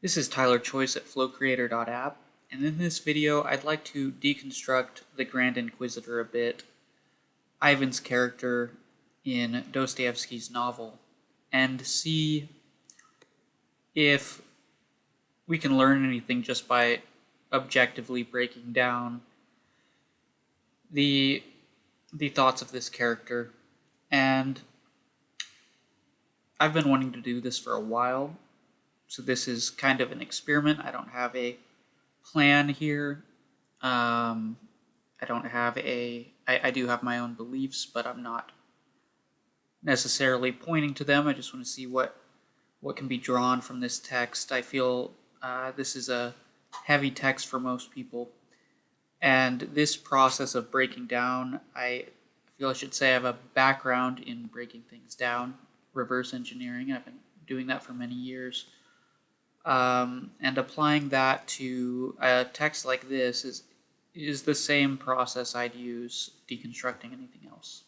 This is Tyler Choice at flowcreator.app, and in this video I'd like to deconstruct the Grand Inquisitor a bit, Ivan's character in Dostoevsky's novel, and see if we can learn anything just by objectively breaking down the thoughts of this character. And I've been wanting to do this for a while, so this is kind of an experiment. I don't have a plan here. I don't have I do have my own beliefs, but I'm not necessarily pointing to them. I just want to see what can be drawn from this text. I feel this is a heavy text for most people, and this process of breaking down, I feel I should say I have a background in breaking things down, reverse engineering. I've been doing that for many years. And applying that to a text like this is the same process I'd use deconstructing anything else.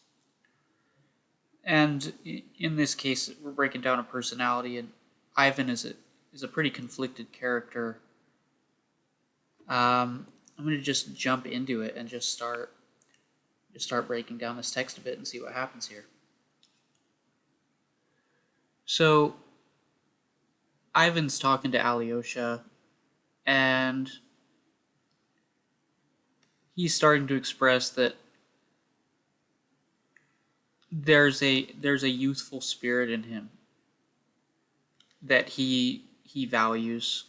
And in this case, we're breaking down a personality, and Ivan is a pretty conflicted character. I'm going to just jump into it and just start breaking down this text a bit and see what happens here. So Ivan's talking to Alyosha, and he's starting to express that there's a youthful spirit in him that he values.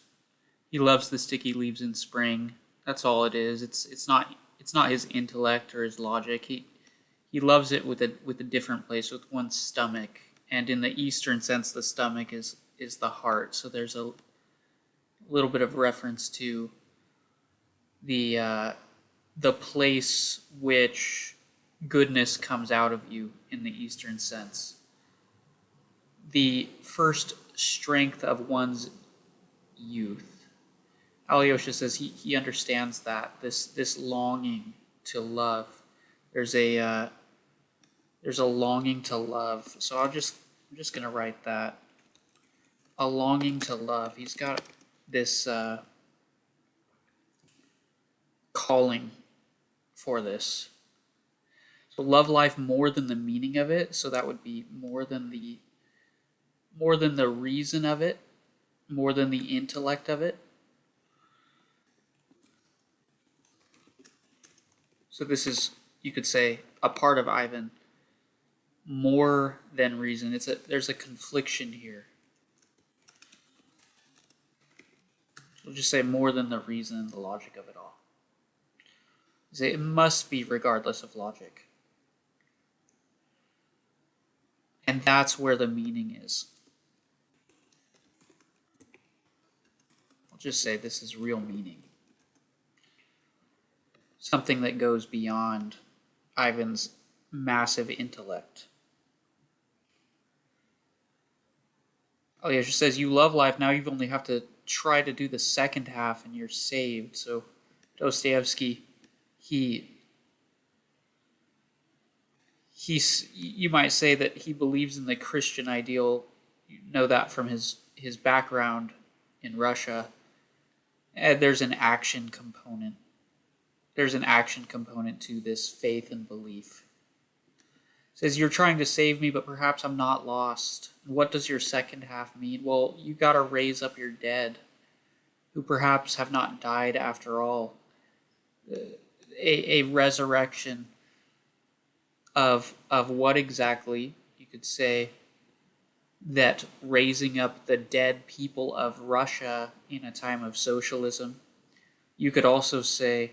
He loves the sticky leaves in spring. That's all it is. It's not his intellect or his logic. He loves it with a different place, with one's stomach. And in the Eastern sense, the stomach is the heart. So there's a little bit of reference to the place which goodness comes out of you in the Eastern sense. The first strength of one's youth. Alyosha says he understands that this longing to love. There's a longing to love. So I'm just gonna write that. A longing to love. He's got this calling for this. So love life more than the meaning of it. So that would be more than the reason of it, more than the intellect of it. So this is, you could say, a part of Ivan more than reason. There's a confliction here. We'll just say more than the reason and the logic of it all. Say it must be regardless of logic. And that's where the meaning is. I'll just say this is real meaning. Something that goes beyond Ivan's massive intellect. Alyosha says, you love life, now you only have to try to do the second half and you're saved. So Dostoevsky, you might say that he believes in the Christian ideal. You know that from his background in Russia. And there's an action component. There's an action component to this faith and belief. It says, you're trying to save me, but perhaps I'm not lost. What does your second half mean? Well, you got to raise up your dead, who perhaps have not died after all. A resurrection of what exactly? You could say that raising up the dead people of Russia in a time of socialism. You could also say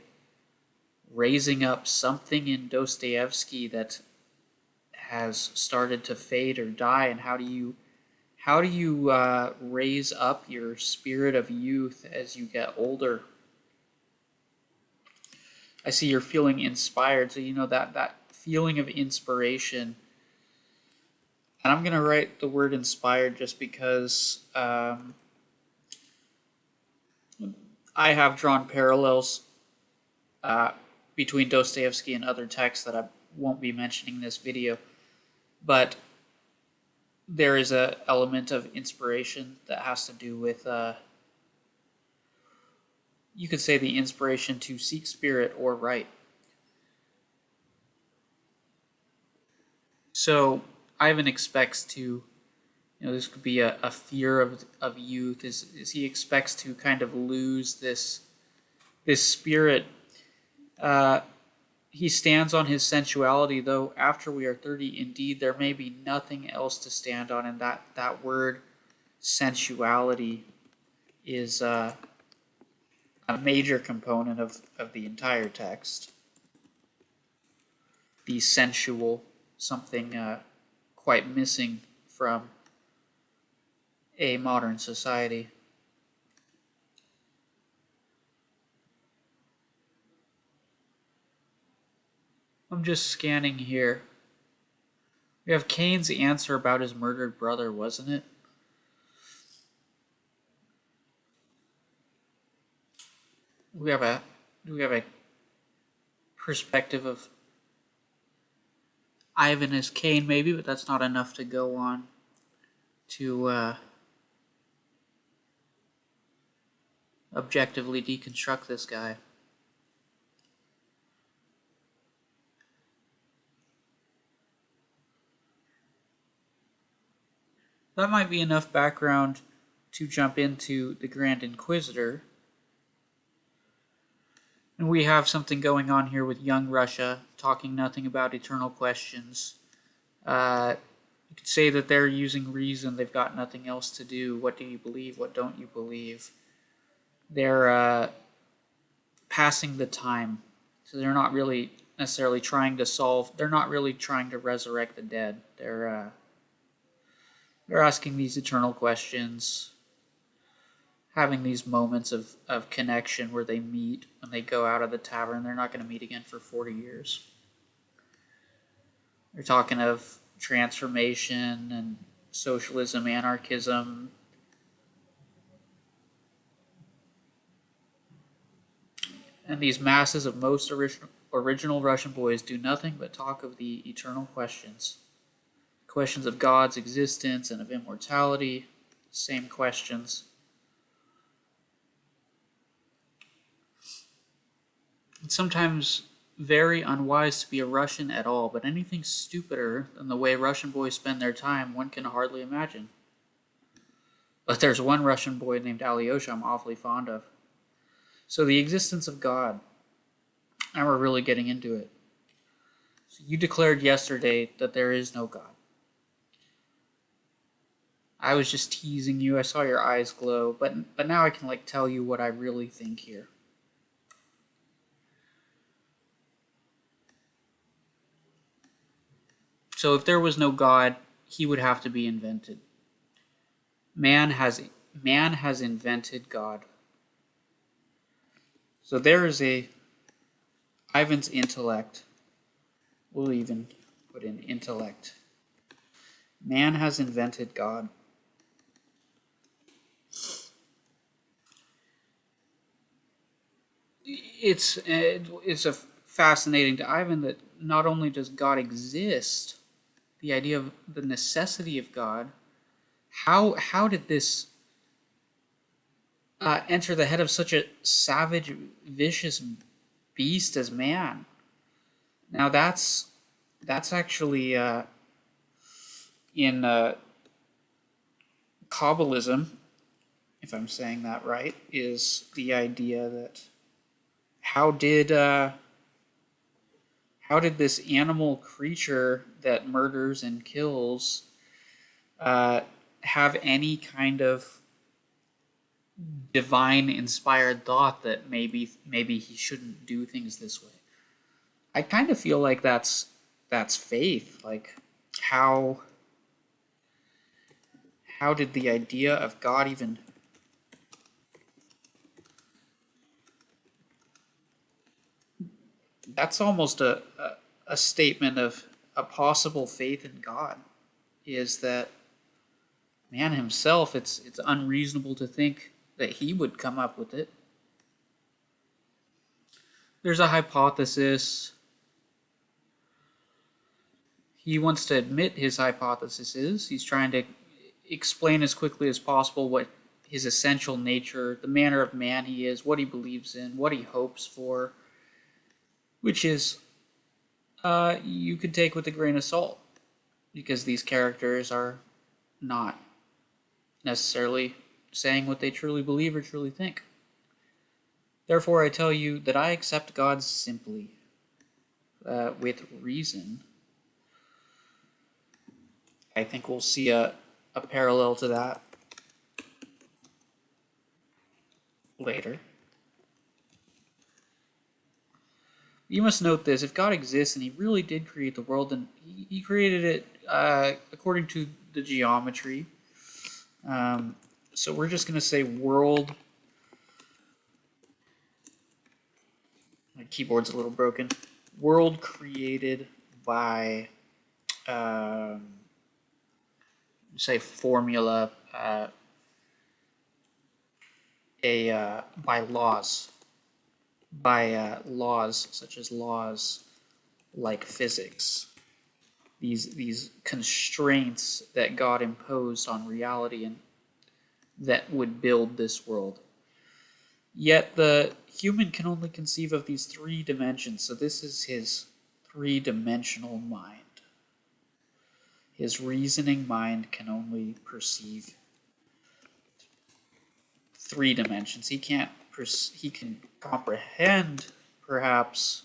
raising up something in Dostoevsky that has started to fade or die, and how do you raise up your spirit of youth as you get older? I see you're feeling inspired, so you know that feeling of inspiration. And I'm gonna write the word inspired just because I have drawn parallels between Dostoevsky and other texts that I won't be mentioning in this video. But there is an element of inspiration that has to do with You could say the inspiration to seek spirit or right. So Ivan expects to, this could be a fear of youth, is he expects to kind of lose this spirit. He stands on his sensuality, though after we are 30, indeed, there may be nothing else to stand on, and that word sensuality is a major component of the entire text. The sensual, something quite missing from a modern society. I'm just scanning here. We have Cain's answer about his murdered brother, wasn't it? Do we have a perspective of Ivan as Cain, maybe, but that's not enough to go on to objectively deconstruct this guy. That might be enough background to jump into the Grand Inquisitor. And we have something going on here with young Russia, talking nothing about eternal questions. You could say that they're using reason, they've got nothing else to do. What do you believe? What don't you believe? They're passing the time. So they're not really necessarily trying to solve, they're not really trying to resurrect the dead. They're asking these eternal questions, having these moments of connection where they meet when they go out of the tavern. They're not going to meet again for 40 years. They're talking of transformation and socialism, anarchism. And these masses of most original Russian boys do nothing but talk of the eternal questions. Questions of God's existence and of immortality. Same questions. It's sometimes very unwise to be a Russian at all, but anything stupider than the way Russian boys spend their time, one can hardly imagine. But there's one Russian boy named Alyosha I'm awfully fond of. So the existence of God, and we're really getting into it. So you declared yesterday that there is no God. I was just teasing you. I saw your eyes glow, but now I can tell you what I really think here. So if there was no God, he would have to be invented. Man has invented God. So there is Ivan's intellect. We'll even put in intellect. Man has invented God. It's a fascinating to Ivan that not only does God exist, the idea of the necessity of God, how did this enter the head of such a savage, vicious beast as man? Now that's actually in Kabbalism, if I'm saying that right, is the idea that how did this animal creature that murders and kills have any kind of divine inspired thought that maybe he shouldn't do things this way? I kind of feel like that's faith. How did the idea of God even that's almost a statement of a possible faith in God, is that man himself, it's unreasonable to think that he would come up with it. There's a hypothesis. He wants to admit his hypothesis is. He's trying to explain as quickly as possible what his essential nature, the manner of man he is, what he believes in, what he hopes for, which is you could take with a grain of salt, because these characters are not necessarily saying what they truly believe or truly think. Therefore, I tell you that I accept God simply, with reason. I think we'll see a parallel to that later. You must note this: if God exists and he really did create the world, then he created it according to the geometry. So we're just going to say world. My keyboard's a little broken. World created by, say, formula, by laws. By laws such as laws like physics. These constraints that God imposed on reality and that would build this world. Yet the human can only conceive of these three dimensions, so this is his three-dimensional mind. His reasoning mind can only perceive three dimensions. He can comprehend perhaps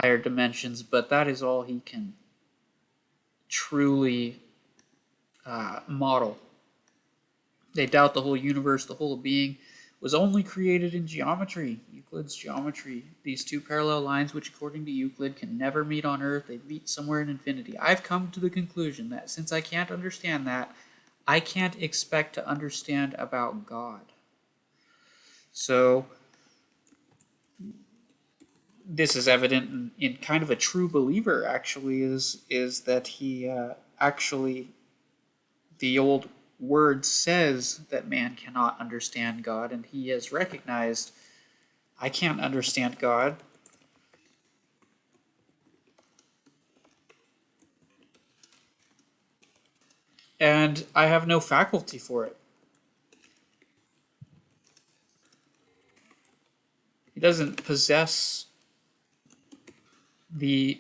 higher dimensions, but that is all he can truly model. They doubt the whole universe, the whole of being, was only created in geometry, Euclid's geometry. These two parallel lines, which according to Euclid can never meet on Earth, they meet somewhere in infinity. I've come to the conclusion that since I can't understand that, I can't expect to understand about God. So, this is evident in kind of a true believer, actually, is that he the old word says that man cannot understand God, and he has recognized, I can't understand God. And I have no faculty for it. He doesn't possess the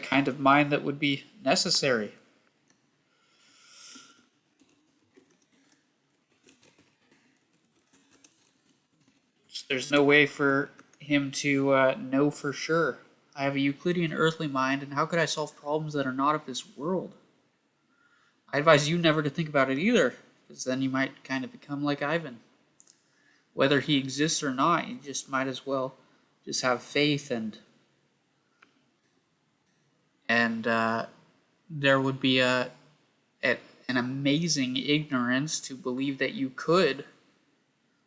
kind of mind that would be necessary. There's no way for him to know for sure. I have a Euclidean earthly mind, and how could I solve problems that are not of this world? I advise you never to think about it either, because then you might kind of become like Ivan. Whether he exists or not, you just might as well just have faith, and there would be an amazing ignorance to believe that you could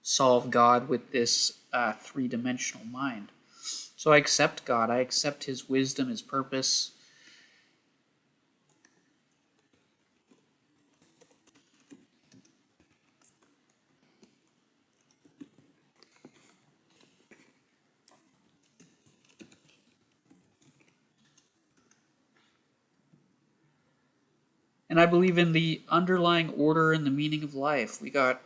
solve God with this three-dimensional mind. So I accept God. I accept his wisdom, his purpose. And I believe in the underlying order and the meaning of life. We got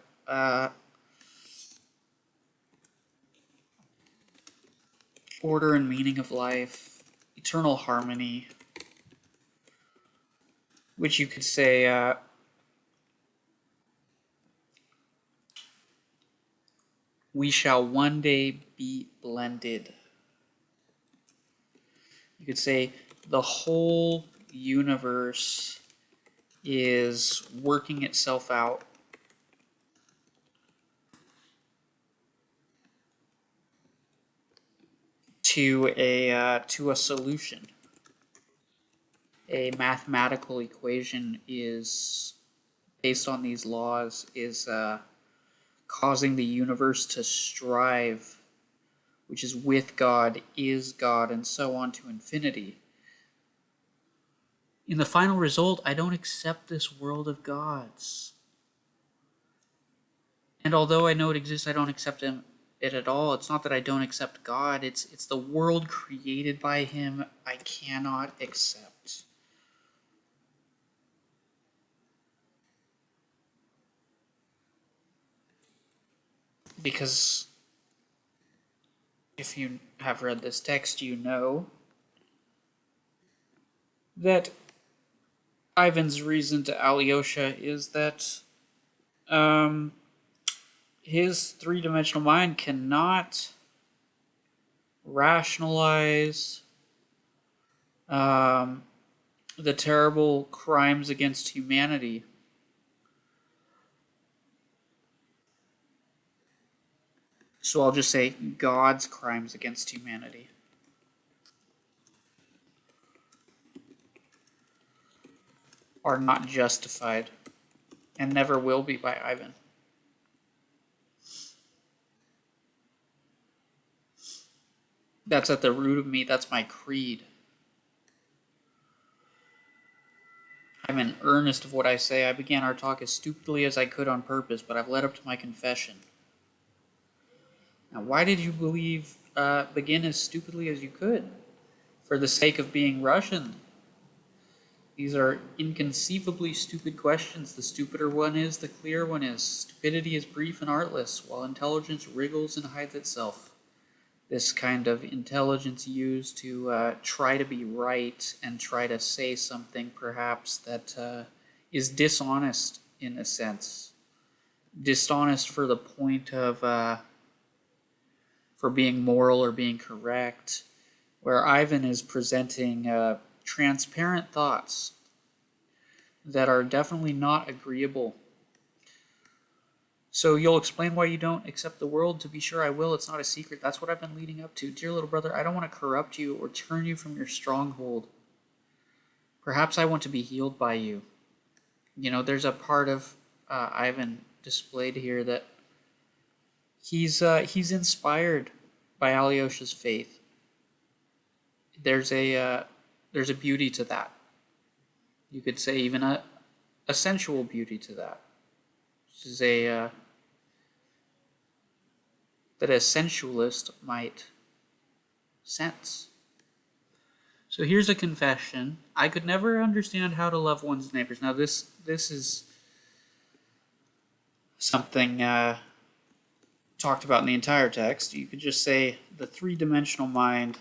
order and meaning of life, eternal harmony, which you could say we shall one day be blended. You could say the whole universe is working itself out to a solution. A mathematical equation is based on these laws is causing the universe to strive, which is with God, is God, and so on to infinity. In the final result, I don't accept this world of gods. And although I know it exists, I don't accept it at all. It's not that I don't accept God, it's the world created by him I cannot accept. Because if you have read this text, you know that Ivan's reason to Alyosha is that his three-dimensional mind cannot rationalize the terrible crimes against humanity. So I'll just say God's crimes against humanity are not justified and never will be by Ivan. That's at the root of me. That's my creed. I'm in earnest of what I say. I began our talk as stupidly as I could on purpose, but I've led up to my confession. Now, why did you begin as stupidly as you could? For the sake of being Russian. These are inconceivably stupid questions. The stupider one is, the clearer one is. Stupidity is brief and artless, while intelligence wriggles and hides itself. This kind of intelligence used to try to be right and try to say something perhaps that is dishonest in a sense. Dishonest for the point of for being moral or being correct, where Ivan is presenting transparent thoughts that are definitely not agreeable. So you'll explain why you don't accept the world? To be sure I will. It's not a secret. That's what I've been leading up to. Dear little brother, I don't want to corrupt you or turn you from your stronghold. Perhaps I want to be healed by you. You know, there's a part of Ivan displayed here that he's inspired by Alyosha's faith. There's a beauty to that. You could say even a sensual beauty to that. Which is that a sensualist might sense. So here's a confession. I could never understand how to love one's neighbors. Now this is something talked about in the entire text. You could just say the three-dimensional mind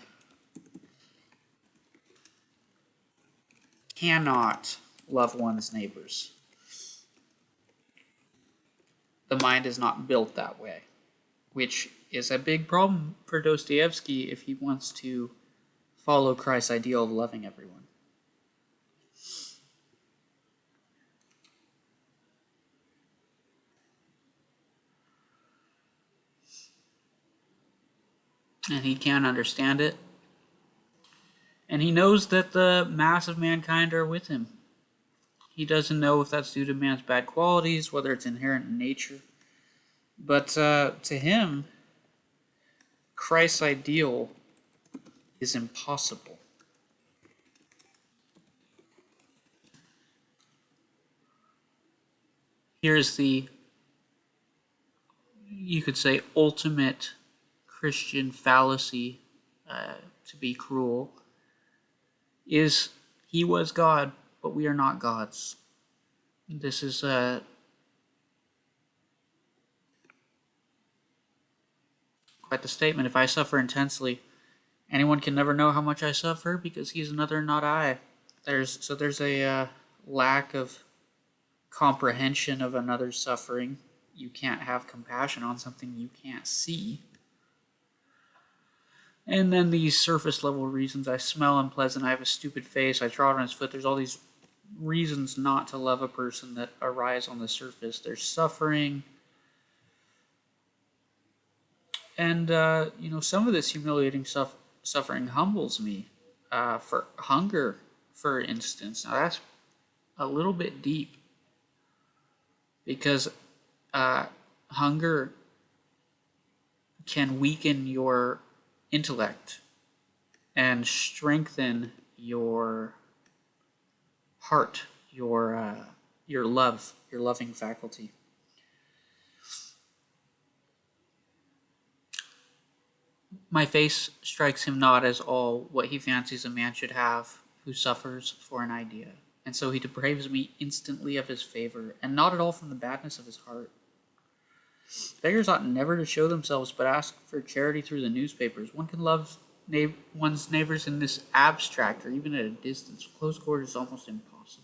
cannot love one's neighbors. The mind is not built that way, which is a big problem for Dostoevsky if he wants to follow Christ's ideal of loving everyone. And he can't understand it. And he knows that the mass of mankind are with him. He doesn't know if that's due to man's bad qualities, whether it's inherent in nature. But to him, Christ's ideal is impossible. Here's the, you could say, ultimate Christian fallacy, to be cruel, is he was God, but we are not gods. This is quite the statement. If I suffer intensely, anyone can never know how much I suffer because he is another, not I. There's a lack of comprehension of another's suffering. You can't have compassion on something you can't see. And then these surface level reasons. I smell unpleasant, I have a stupid face, I trod on his foot. There's all these reasons not to love a person that arise on the surface. There's suffering. And, some of this humiliating suffering humbles me. For hunger, for instance. Now, that's a little bit deep. Because hunger can weaken your intellect and strengthen your heart, your love, your loving faculty. My face strikes him not as all what he fancies a man should have who suffers for an idea, and so he depraves me instantly of his favor, and not at all from the badness of his heart. Beggars ought never to show themselves, but ask for charity through the newspapers. One can love one's neighbors in this abstract, or even at a distance. Close quarters is almost impossible.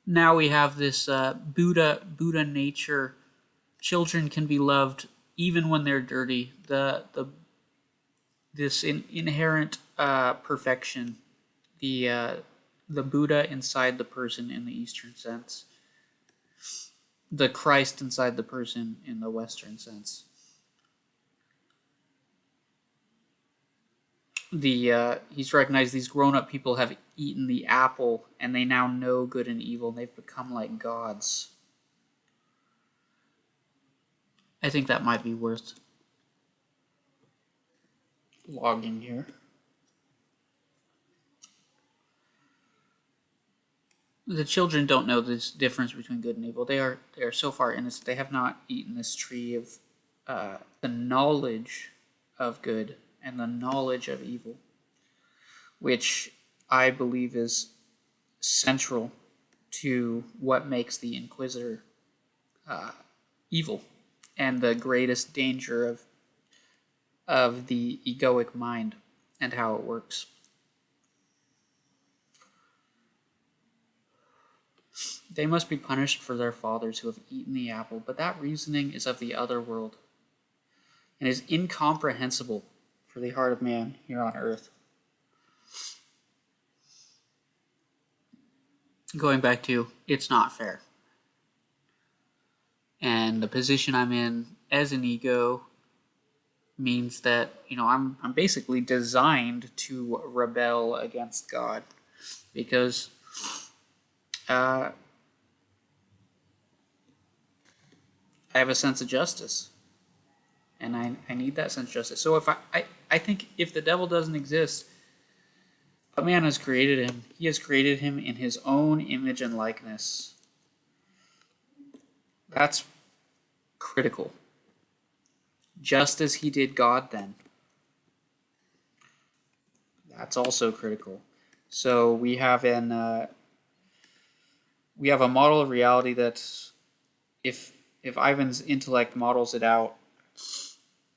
Now we have this Buddha nature. Children can be loved even when they're dirty. This inherent perfection, the Buddha inside the person in the Eastern sense, the Christ inside the person in the Western sense. He's recognized these grown-up people have eaten the apple, and they now know good and evil, and they've become like gods. I think that might be worth logging here. The children don't know this difference between good and evil. They are so far innocent. They have not eaten this tree of the knowledge of good and the knowledge of evil, which I believe is central to what makes the Inquisitor evil and the greatest danger of the egoic mind and how it works. They must be punished for their fathers who have eaten the apple, but that reasoning is of the other world and is incomprehensible for the heart of man here on earth. Going back to, it's not fair. And the position I'm in as an ego means that, I'm basically designed to rebel against God, because I have a sense of justice, and I need that sense of justice. So if I think if the devil doesn't exist, a man has created him. He has created him in his own image and likeness. That's critical. Just as he did God then. That's also critical. So we have a model of reality that if Ivan's intellect models it out,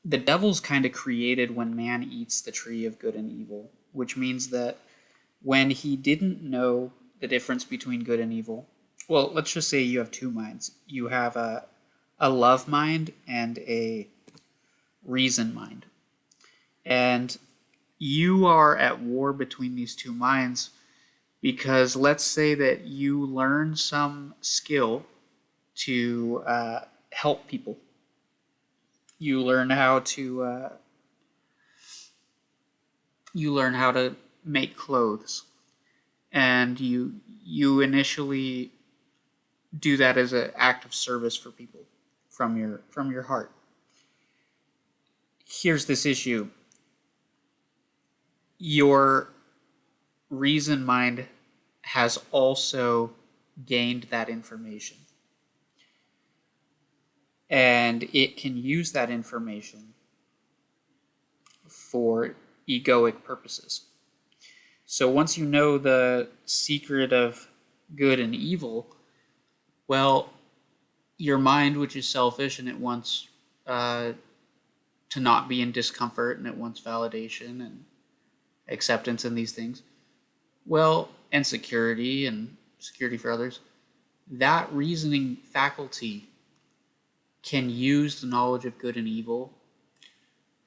the devil's kind of created when man eats the tree of good and evil, which means that when he didn't know the difference between good and evil, well, let's just say you have two minds. You have a love mind and a reason mind. And you are at war between these two minds because let's say that you learn some skill to help people. You learn how to make clothes, and you initially do that as an act of service for people from your heart. Here's this issue. Your reason mind has also gained that information, and it can use that information for egoic purposes. So once you know the secret of good and evil, well, your mind, which is selfish and it wants to not be in discomfort and it wants validation and acceptance in these things, well, and security for others, that reasoning faculty can use the knowledge of good and evil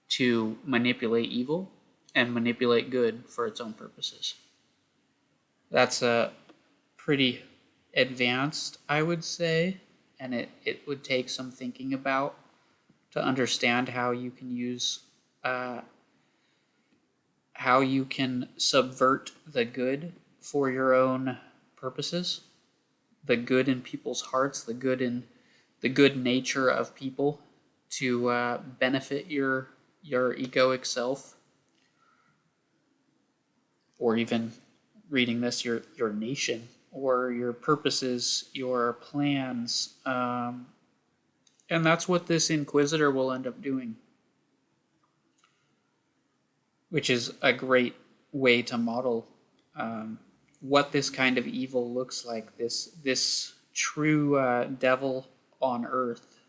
to manipulate evil and manipulate good for its own purposes. That's pretty advanced, I would say, and it would take some thinking about to understand how you can use how you can subvert the good for your own purposes, the good in people's hearts, the good nature of people to benefit your egoic self, or even reading this, your nation, or your purposes, your plans. And that's what this Inquisitor will end up doing, which is a great way to model what this kind of evil looks like, this true devil on earth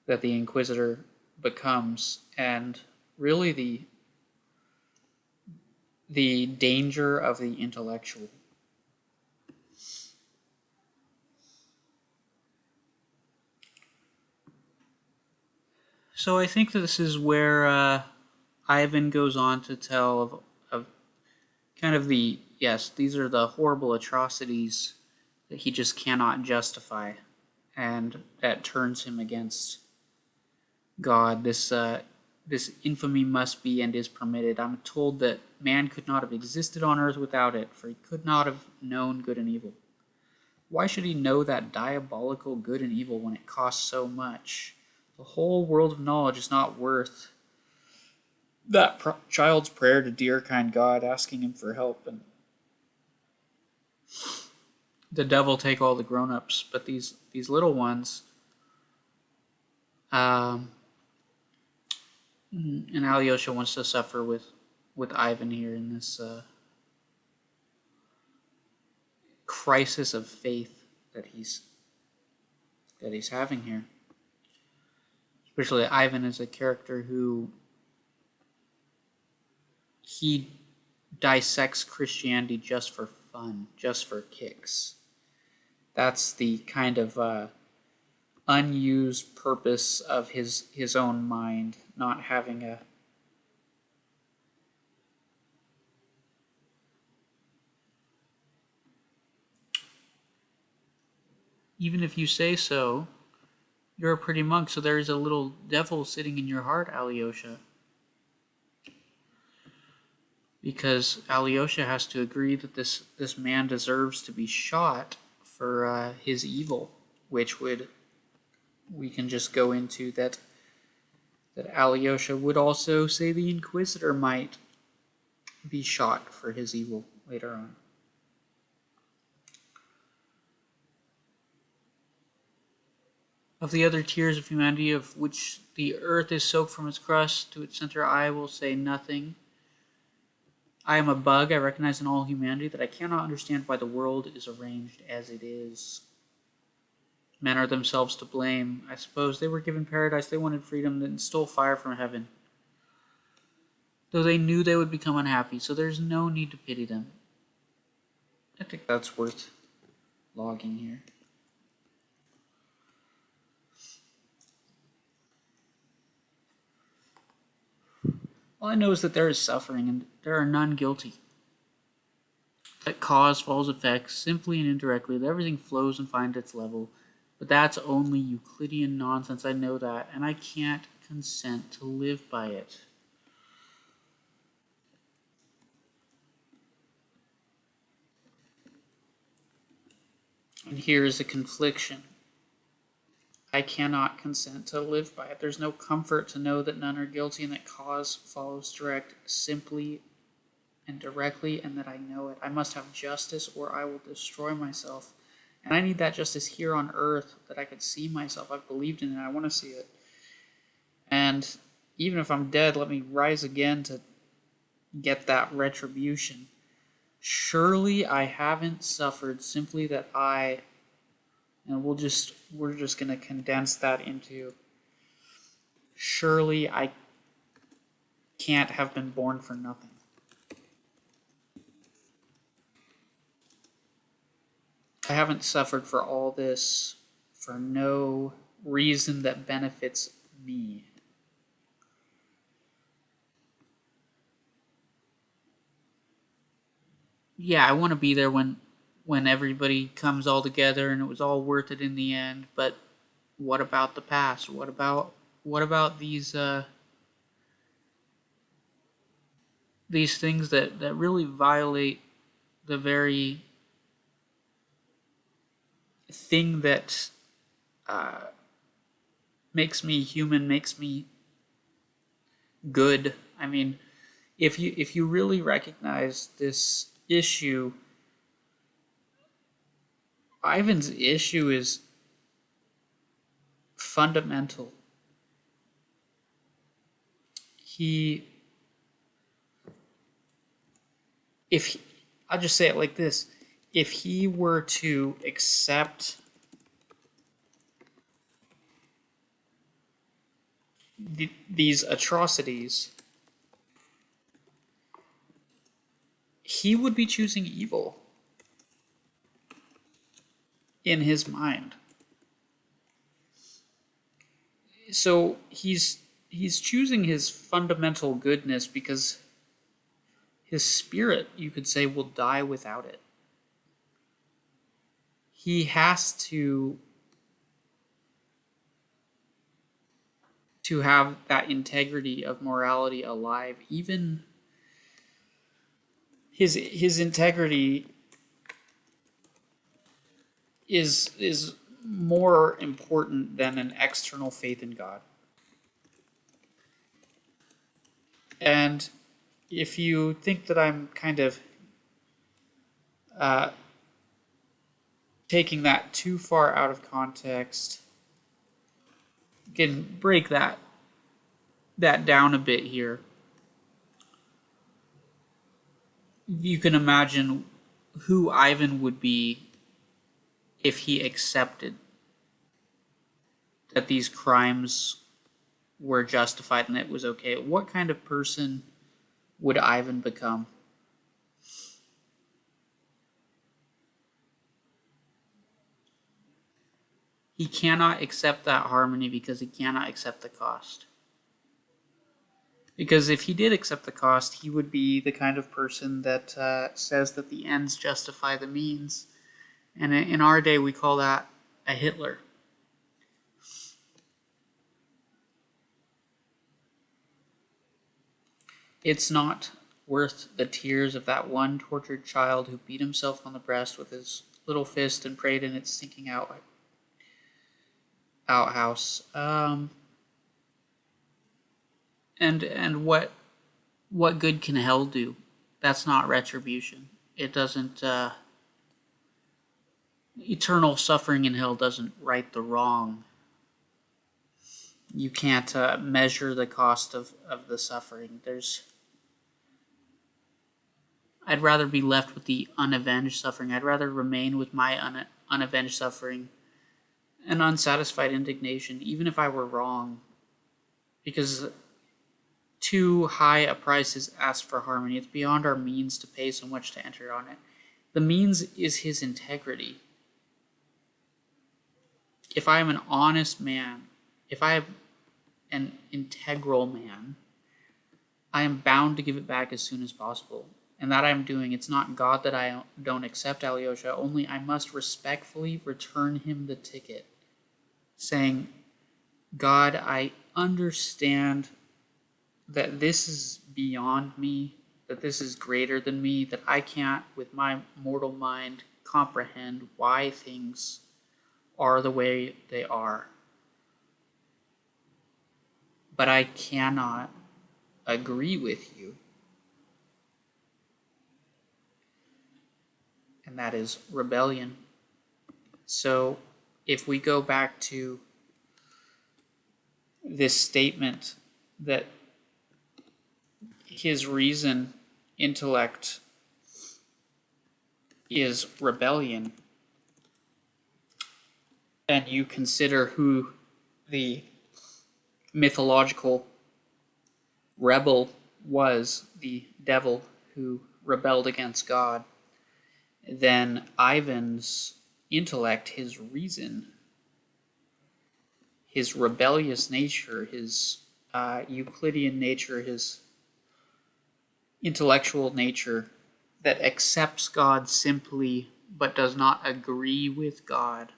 that the Inquisitor becomes, and really the danger of the intellectual. So I think that this is where Ivan goes on to tell of kind of these are the horrible atrocities that he just cannot justify, and that turns him against God. This infamy must be and is permitted. I'm told that man could not have existed on earth without it, for he could not have known good and evil. Why should he know that diabolical good and evil when it costs so much? The whole world of knowledge is not worth that child's prayer to dear kind God, asking him for help. And the devil take all the grown-ups, but these little ones, and Alyosha wants to suffer with Ivan here in this crisis of faith that he's having here. Especially Ivan is a character who he dissects Christianity just for fun, just for kicks. That's the kind of unused purpose of his own mind, not having a even if you say so, you're a pretty monk, so there is a little devil sitting in your heart, Alyosha. Because Alyosha has to agree that this man deserves to be shot for his evil, which we can just go into that Alyosha would also say the Inquisitor might be shot for his evil later on. Of the other tears of humanity, of which the earth is soaked from its crust to its center, I will say nothing. I am a bug. I recognize in all humanity that I cannot understand why the world is arranged as it is. Men are themselves to blame. I suppose they were given paradise, they wanted freedom, then stole fire from heaven. Though they knew they would become unhappy, so there's no need to pity them. I think that's worth logging here. All I know is that there is suffering, and there are none guilty. That cause follows effects, simply and indirectly, that everything flows and finds its level. But that's only Euclidean nonsense, I know that, and I can't consent to live by it. And here is a confliction. I cannot consent to live by it. There's no comfort to know that none are guilty and that cause follows direct simply and directly, and that I know it. I must have justice or I will destroy myself. And I need that justice here on earth, that I could see myself. I've believed in it. I want to see it. And even if I'm dead, let me rise again to get that retribution. Surely I haven't suffered simply that and we're just going to condense that into surely I can't have been born for nothing. I haven't suffered for all this for no reason that benefits me. Yeah, I want to be there when everybody comes all together and it was all worth it in the end, but what about the past? What about these things that really violate the very thing that makes me human, makes me good? I mean, if you really recognize this issue, Ivan's issue is fundamental. I'll just say it like this. If he were to accept these atrocities, he would be choosing evil in his mind. So he's choosing his fundamental goodness because his spirit, you could say, will die without it. He has to have that integrity of morality alive. Even his integrity is more important than an external faith in God. And if you think that I'm kind of taking that too far out of context, you can break that down a bit here. You can imagine who Ivan would be if he accepted that these crimes were justified and it was okay. What kind of person would Ivan become? He cannot accept that harmony because he cannot accept the cost. Because if he did accept the cost, he would be the kind of person that says that the ends justify the means. And in our day, we call that a Hitler. It's not worth the tears of that one tortured child who beat himself on the breast with his little fist and prayed in its stinking outhouse. And what good can hell do? That's not retribution. It doesn't. Eternal suffering in hell doesn't right the wrong. You can't measure the cost of the suffering. I'd rather be left with the unavenged suffering. I'd rather remain with my unavenged suffering and unsatisfied indignation, even if I were wrong, because too high a price is asked for harmony. It's beyond our means to pay so much to enter on it. The means is his integrity. If I am an honest man, if I am an integral man, I am bound to give it back as soon as possible. And that I'm doing. It's not God that I don't accept Alyosha, only I must respectfully return him the ticket, saying, God, I understand that this is beyond me, that this is greater than me, that I can't, with my mortal mind, comprehend why things are the way they are. But I cannot agree with you. And that is rebellion. So if we go back to this statement that his reason, intellect, is rebellion, and you consider who the mythological rebel was, the devil who rebelled against God, then Ivan's intellect, his reason, his rebellious nature, his Euclidean nature, his intellectual nature that accepts God simply but does not agree with God,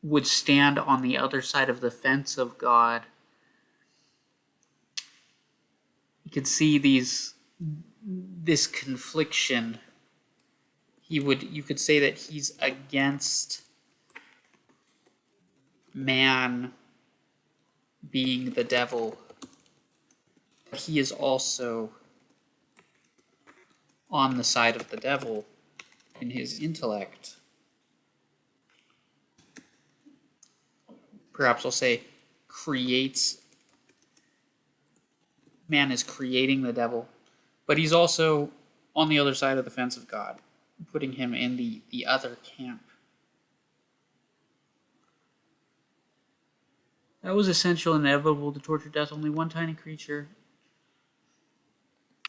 would stand on the other side of the fence of God. You could see this confliction. You could say that he's against man being the devil, but he is also on the side of the devil in his intellect. Perhaps I'll say man is creating the devil, but he's also on the other side of the fence of God, putting him in the other camp. That was essential and inevitable to torture death only one tiny creature.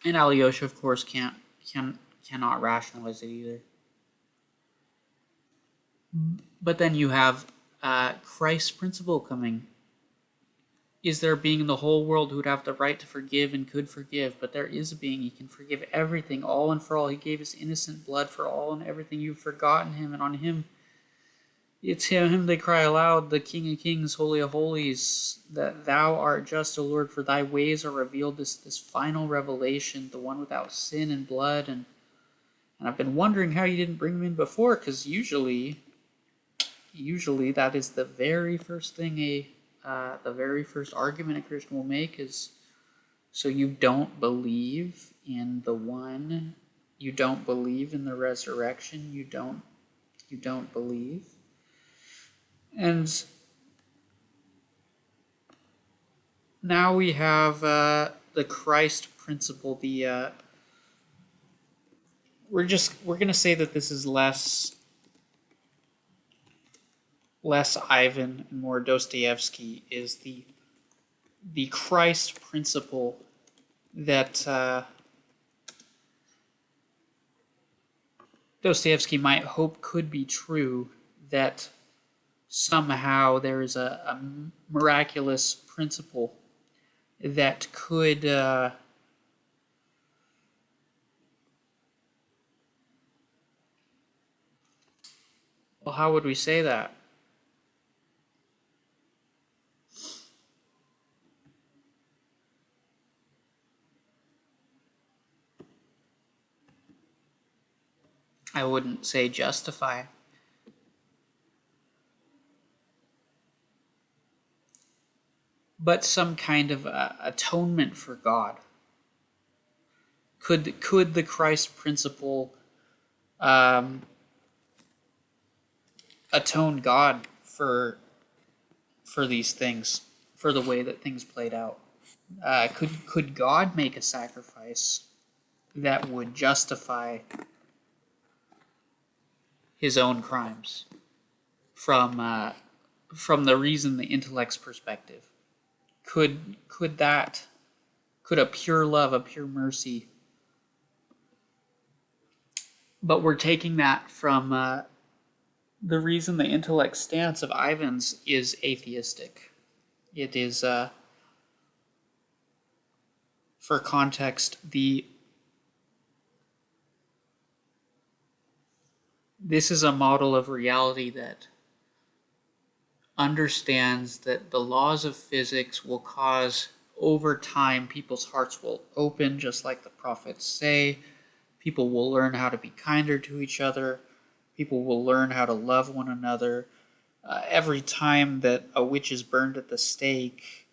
And Alyosha, of course, cannot rationalize it either. But then you have Christ's principle coming. Is there a being in the whole world who would have the right to forgive and could forgive? But there is a being. He can forgive everything, all and for all. He gave his innocent blood for all and everything. You've forgotten him, and on him, it's him they cry aloud, the King of Kings, Holy of Holies, that thou art just, O Lord, for thy ways are revealed, this final revelation, the one without sin and blood. And I've been wondering how you didn't bring him in before, because usually that is the very first thing the very first argument a Christian will make is, so you don't believe in the one, you don't believe in the resurrection, you don't believe. And now we have the Christ principle. We're gonna say that this is less Ivan and more Dostoevsky, is the Christ principle that Dostoevsky might hope could be true, that somehow there is a miraculous principle that could well, how would we say that? I wouldn't say justify. But some kind of atonement for God. Could the Christ principle atone God for these things, for the way that things played out? Could God make a sacrifice that would justify his own crimes from the reason, the intellect's perspective? Could a pure love, a pure mercy? But we're taking that from the reason, the intellect stance of Ivan's is atheistic. It is, for context, this is a model of reality that understands that the laws of physics will cause, over time, people's hearts will open, just like the prophets say. People will learn how to be kinder to each other. People will learn how to love one another. Every time that a witch is burned at the stake,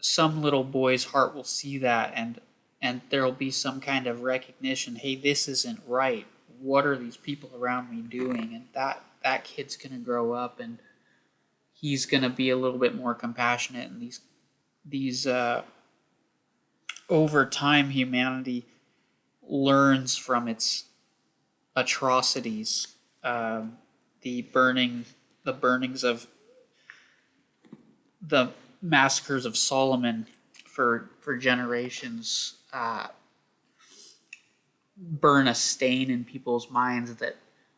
some little boy's heart will see that, and there'll be some kind of recognition, hey, this isn't right. What are these people around me doing? And that kid's going to grow up, and he's going to be a little bit more compassionate. And these over time, humanity learns from its atrocities. The burnings of the massacres of Solomon for generations burn a stain in people's minds that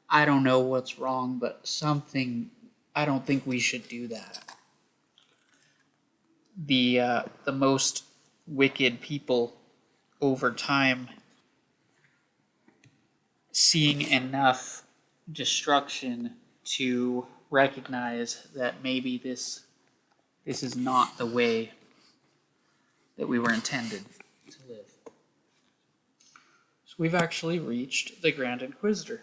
I don't know what's wrong, but something, I don't think we should do that. The most wicked people over time, seeing enough destruction to recognize that maybe this is not the way that we were intended to live. So we've actually reached the Grand Inquisitor.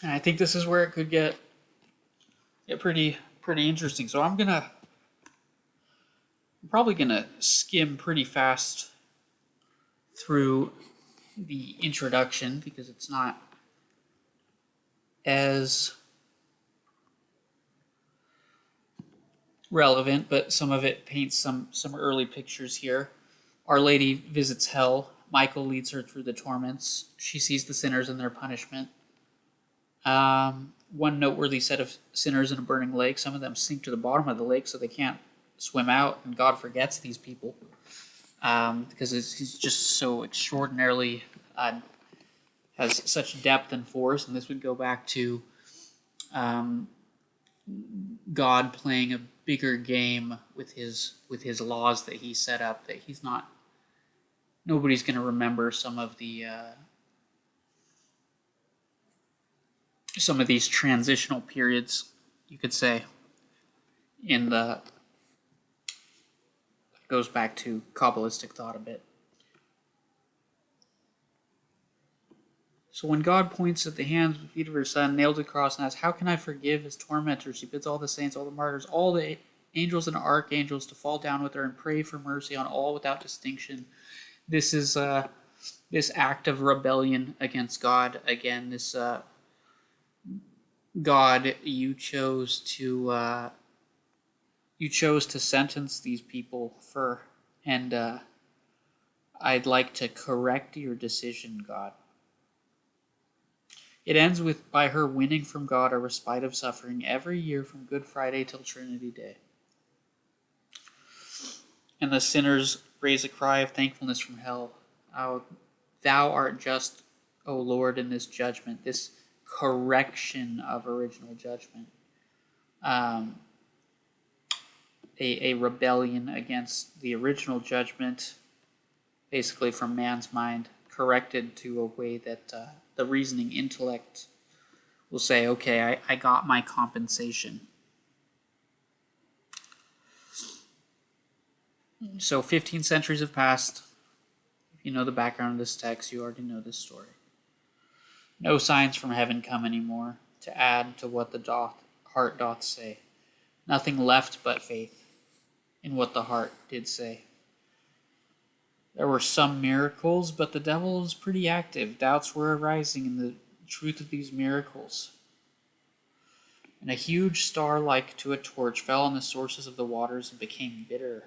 And I think this is where it could get pretty interesting. So I'm probably gonna skim pretty fast through the introduction because it's not as relevant, but some of it paints some early pictures here. Our Lady visits hell. Michael leads her through the torments. She sees the sinners and their punishment. One noteworthy set of sinners in a burning lake. Some of them sink to the bottom of the lake so they can't swim out, and God forgets these people because he's just so extraordinarily has such depth and force. And this would go back to God playing a bigger game with his laws that he set up. That he's not. Nobody's going to remember some of these transitional periods, you could say, in the goes back to Kabbalistic thought a bit. So when God points at the hands and feet of her Son, nailed to the cross, and asks, "How can I forgive his tormentors?" He bids all the saints, all the martyrs, all the angels and archangels to fall down with her and pray for mercy on all without distinction. This is this act of rebellion against God. Again, this God, you chose to sentence these people and I'd like to correct your decision, God. It ends by her winning from God a respite of suffering every year from Good Friday till Trinity Day. And the sinners raise a cry of thankfulness from hell. Oh, thou art just, O Lord, in this judgment, this correction of original judgment. A rebellion against the original judgment, basically from man's mind, corrected to a way that the reasoning intellect will say, okay, I got my compensation. So 15 centuries have passed. If you know the background of this text, you already know this story. No signs from heaven come anymore to add to what the heart doth say. Nothing left but faith in what the heart did say. There were some miracles, but the devil was pretty active. Doubts were arising in the truth of these miracles. And a huge star like to a torch fell on the sources of the waters and became bitter.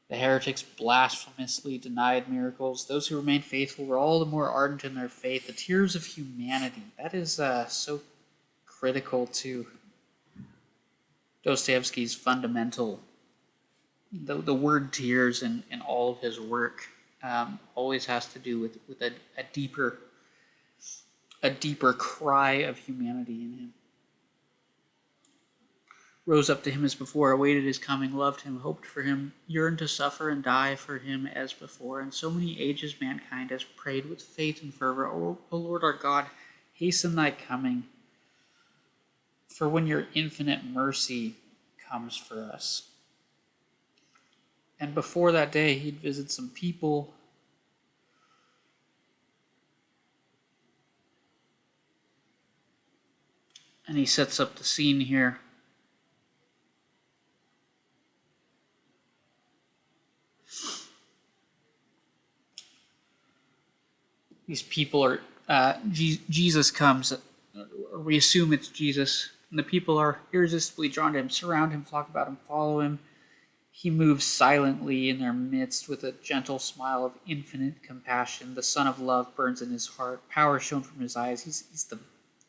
The heretics blasphemously denied miracles. Those who remained faithful were all the more ardent in their faith. The tears of humanity. That is so critical to Dostoevsky's fundamental. The word tears in all of his work always has to do with a deeper cry of humanity in him. Rose up to him as before, awaited his coming, loved him, hoped for him, yearned to suffer and die for him as before. And so many ages mankind has prayed with faith and fervor, O Lord our God, hasten thy coming. For when your infinite mercy comes for us. And before that day, he'd visit some people. And he sets up the scene here. These people are, Jesus comes, or we assume it's Jesus, and the people are irresistibly drawn to him, surround him, flock about him, follow him. He moves silently in their midst with a gentle smile of infinite compassion. The sun of love burns in his heart, power shone from his eyes. He's the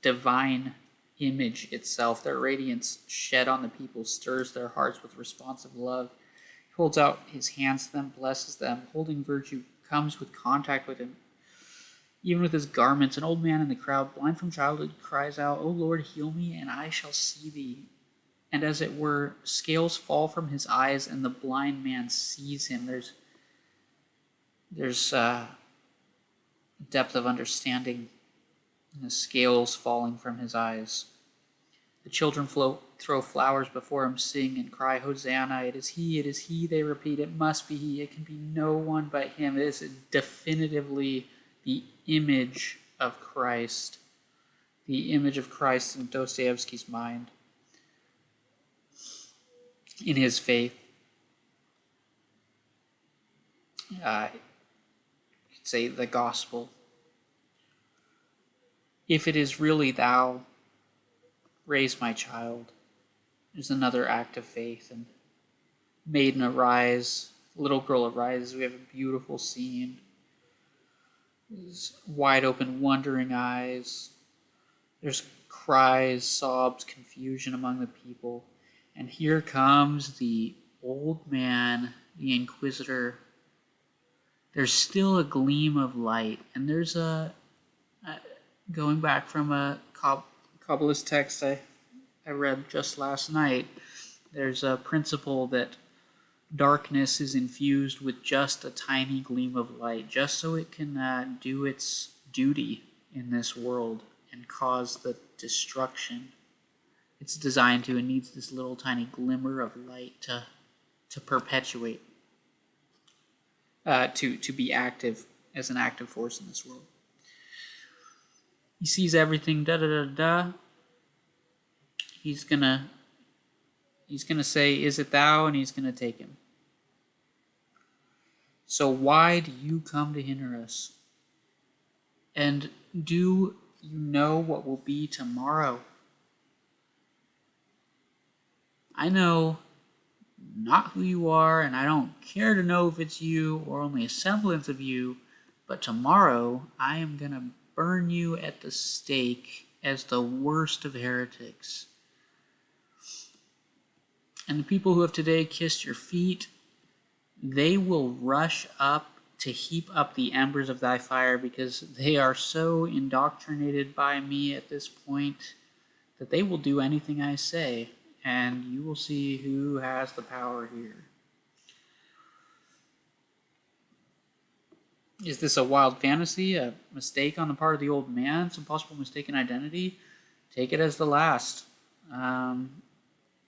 divine image itself. Their radiance shed on the people stirs their hearts with responsive love. He holds out his hands to them, blesses them, holding virtue, comes with contact with him. Even with his garments, an old man in the crowd, blind from childhood, cries out, O Lord, heal me, and I shall see thee. And as it were, scales fall from his eyes, and the blind man sees him. There's depth of understanding in the scales falling from his eyes. The children throw flowers before him, sing and cry, Hosanna, it is he, they repeat, it must be he, it can be no one but him. It is definitively the image of Christ in Dostoevsky's mind, in his faith. You could say the gospel. If it is really thou, raise my child. There's another act of faith, and maiden arise, little girl arises. We have a beautiful scene. There's wide open, wondering eyes. There's cries, sobs, confusion among the people. And here comes the old man, the Inquisitor. There's still a gleam of light, and there's going back from a Kabbalist text I read just last night, there's a principle that darkness is infused with just a tiny gleam of light, just so it can do its duty in this world and cause the destruction it's designed to. It needs this little tiny glimmer of light to perpetuate, to be active as an active force in this world. He sees everything, He's gonna say, "Is it thou?" And he's gonna take him. So why do you come to hinder us? And do you know what will be tomorrow? I know not who you are, and I don't care to know if it's you or only a semblance of you, but tomorrow I am going to burn you at the stake as the worst of heretics. And the people who have today kissed your feet, they will rush up to heap up the embers of thy fire, because they are so indoctrinated by me at this point that they will do anything I say, and you will see who has the power here. Is this a wild fantasy, a mistake on the part of the old man, some possible mistaken identity? Take it as the last.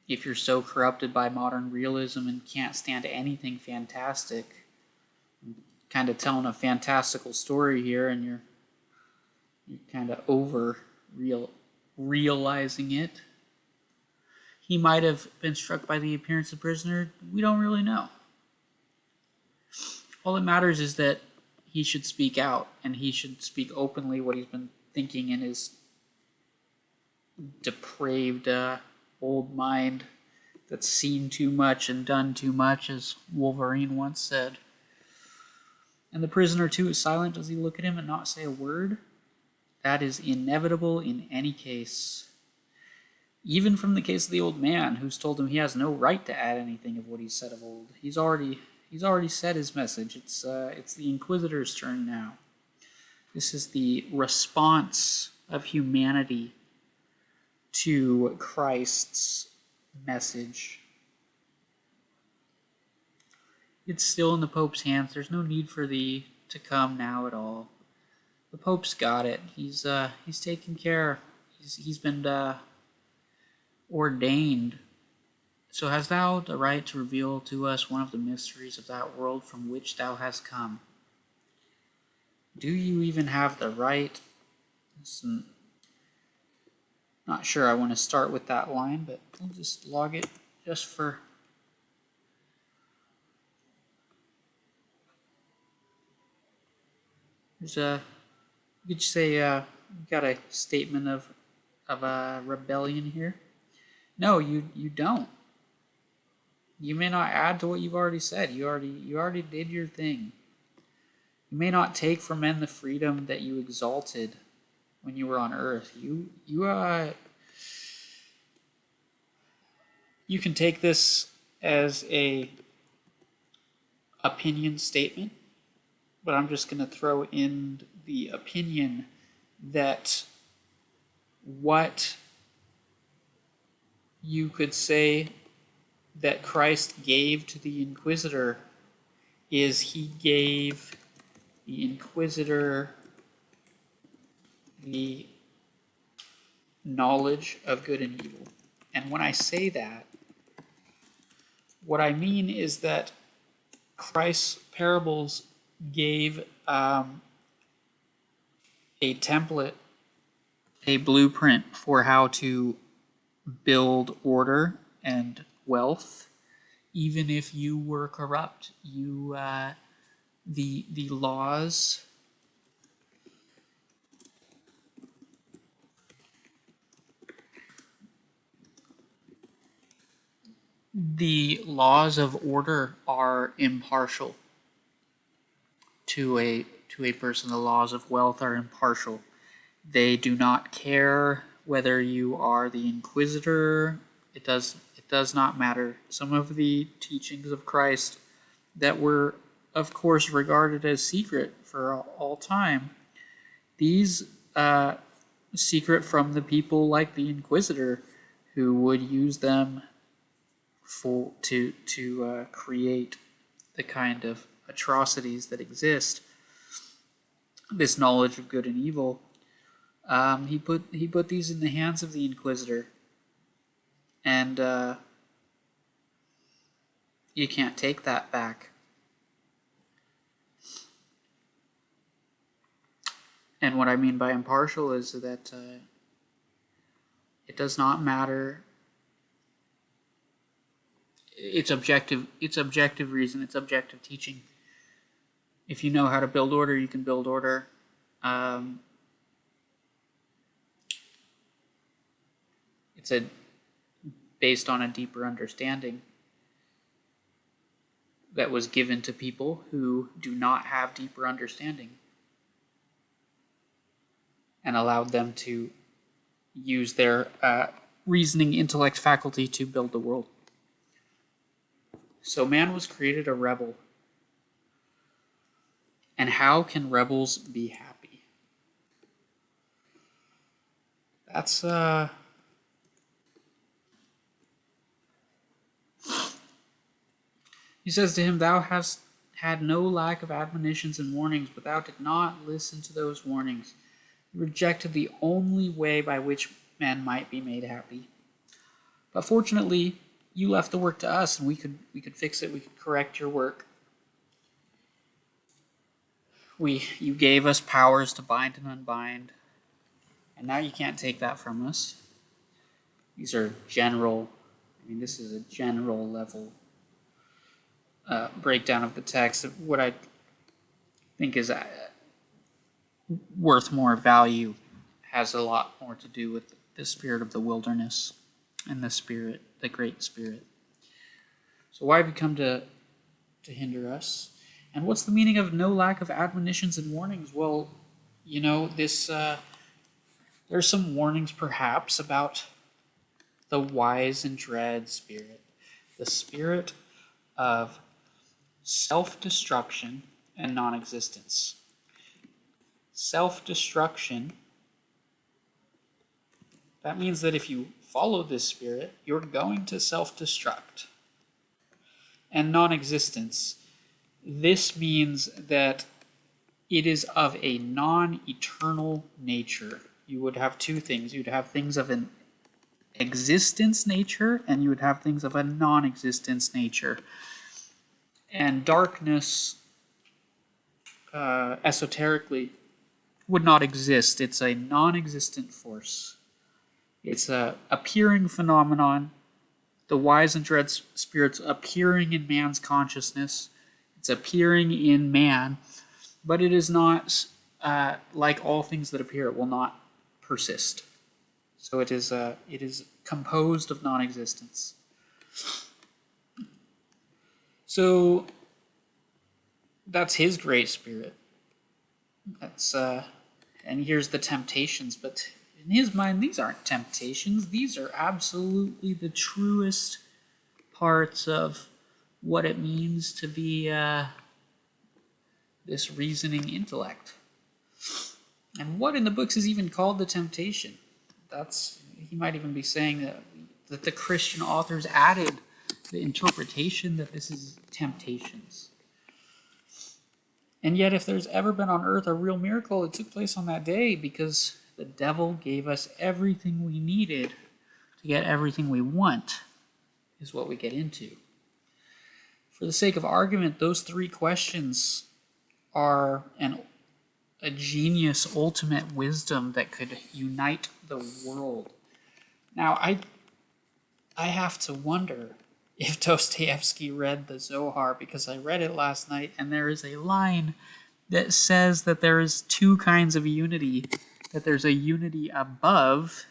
If you're so corrupted by modern realism and can't stand anything fantastic, I'm kind of telling a fantastical story here, and you're kind of over realizing it. He might have been struck by the appearance of the prisoner. We don't really know. All that matters is that he should speak out, and he should speak openly what he's been thinking in his depraved old mind that's seen too much and done too much, as Wolverine once said. And the prisoner too is silent. Does he look at him and not say a word? That is inevitable in any case. Even from the case of the old man, who's told him he has no right to add anything of what he said of old. He's already said his message. It's the Inquisitor's turn now. This is the response of humanity to Christ's message. It's still in the Pope's hands. There's no need for thee to come now at all. The Pope's got it. He's taken care. He's been ordained. So hast thou the right to reveal to us one of the mysteries of that world from which thou hast come? Do you even have the right? Not sure I want to start with that line, but I'll just log it just for... There's you could say, got a statement of a rebellion here. No, you don't. You may not add to what you've already said. You already did your thing. You may not take from men the freedom that you exalted when you were on earth. You can take this as a opinion statement, but I'm just going to throw in the opinion that what you could say that Christ gave to the Inquisitor is he gave the Inquisitor the knowledge of good and evil. And when I say that, what I mean is that Christ's parables gave a template, a blueprint for how to build order and wealth, even if you were corrupt. The laws the laws of order are impartial to a person. The laws of wealth are impartial. They do not care whether you are the Inquisitor. It does not matter. Some of the teachings of Christ that were, of course, regarded as secret for all time, these secret from the people like the Inquisitor, who would use them to create the kind of atrocities that exist. This knowledge of good and evil. He put these in the hands of the Inquisitor, and you can't take that back. And what I mean by impartial is that it does not matter. It's objective. It's objective reason. It's objective teaching. If you know how to build order, you can build order. It's based on a deeper understanding that was given to people who do not have deeper understanding, and allowed them to use their reasoning intellect faculty to build the world. So man was created a rebel. And how can rebels be happy? That's He says to him, "Thou hast had no lack of admonitions and warnings, but thou didst not listen to those warnings. You rejected the only way by which men might be made happy. But fortunately, you left the work to us, and we could fix it. We could correct your work. You gave us powers to bind and unbind, and now you can't take that from us." These are general. This is a general level breakdown of the text. What I think is worth more value has a lot more to do with the spirit of the wilderness and the Great Spirit. So why have you come to hinder us? And what's the meaning of no lack of admonitions and warnings? Well, this there's some warnings perhaps about the wise and dread spirit, the spirit of self-destruction and non-existence. Self-destruction, that means that if you follow this spirit, you're going to self-destruct. And non-existence, this means that it is of a non-eternal nature. You would have two things. You'd have things of an existence nature, and you would have things of a non-existence nature. And darkness, esoterically, would not exist. It's a non-existent force. It's a appearing phenomenon. The wise and dread spirits appearing in man's consciousness. It's appearing in man, but it is not like all things that appear. It will not persist. So it is composed of non-existence. So that's his great spirit. And here's the temptations, but in his mind, these aren't temptations. These are absolutely the truest parts of what it means to be this reasoning intellect. And what in the books is even called the temptation? He might even be saying that the Christian authors added the interpretation that this is temptations. And yet, if there's ever been on earth a real miracle, it took place on that day, because the devil gave us everything we needed to get everything we want, is what we get into. For the sake of argument, those three questions are a genius ultimate wisdom that could unite the world. Now, I have to wonder if Dostoevsky read the Zohar, because I read it last night, and there is a line that says that there is two kinds of unity, that there's a unity above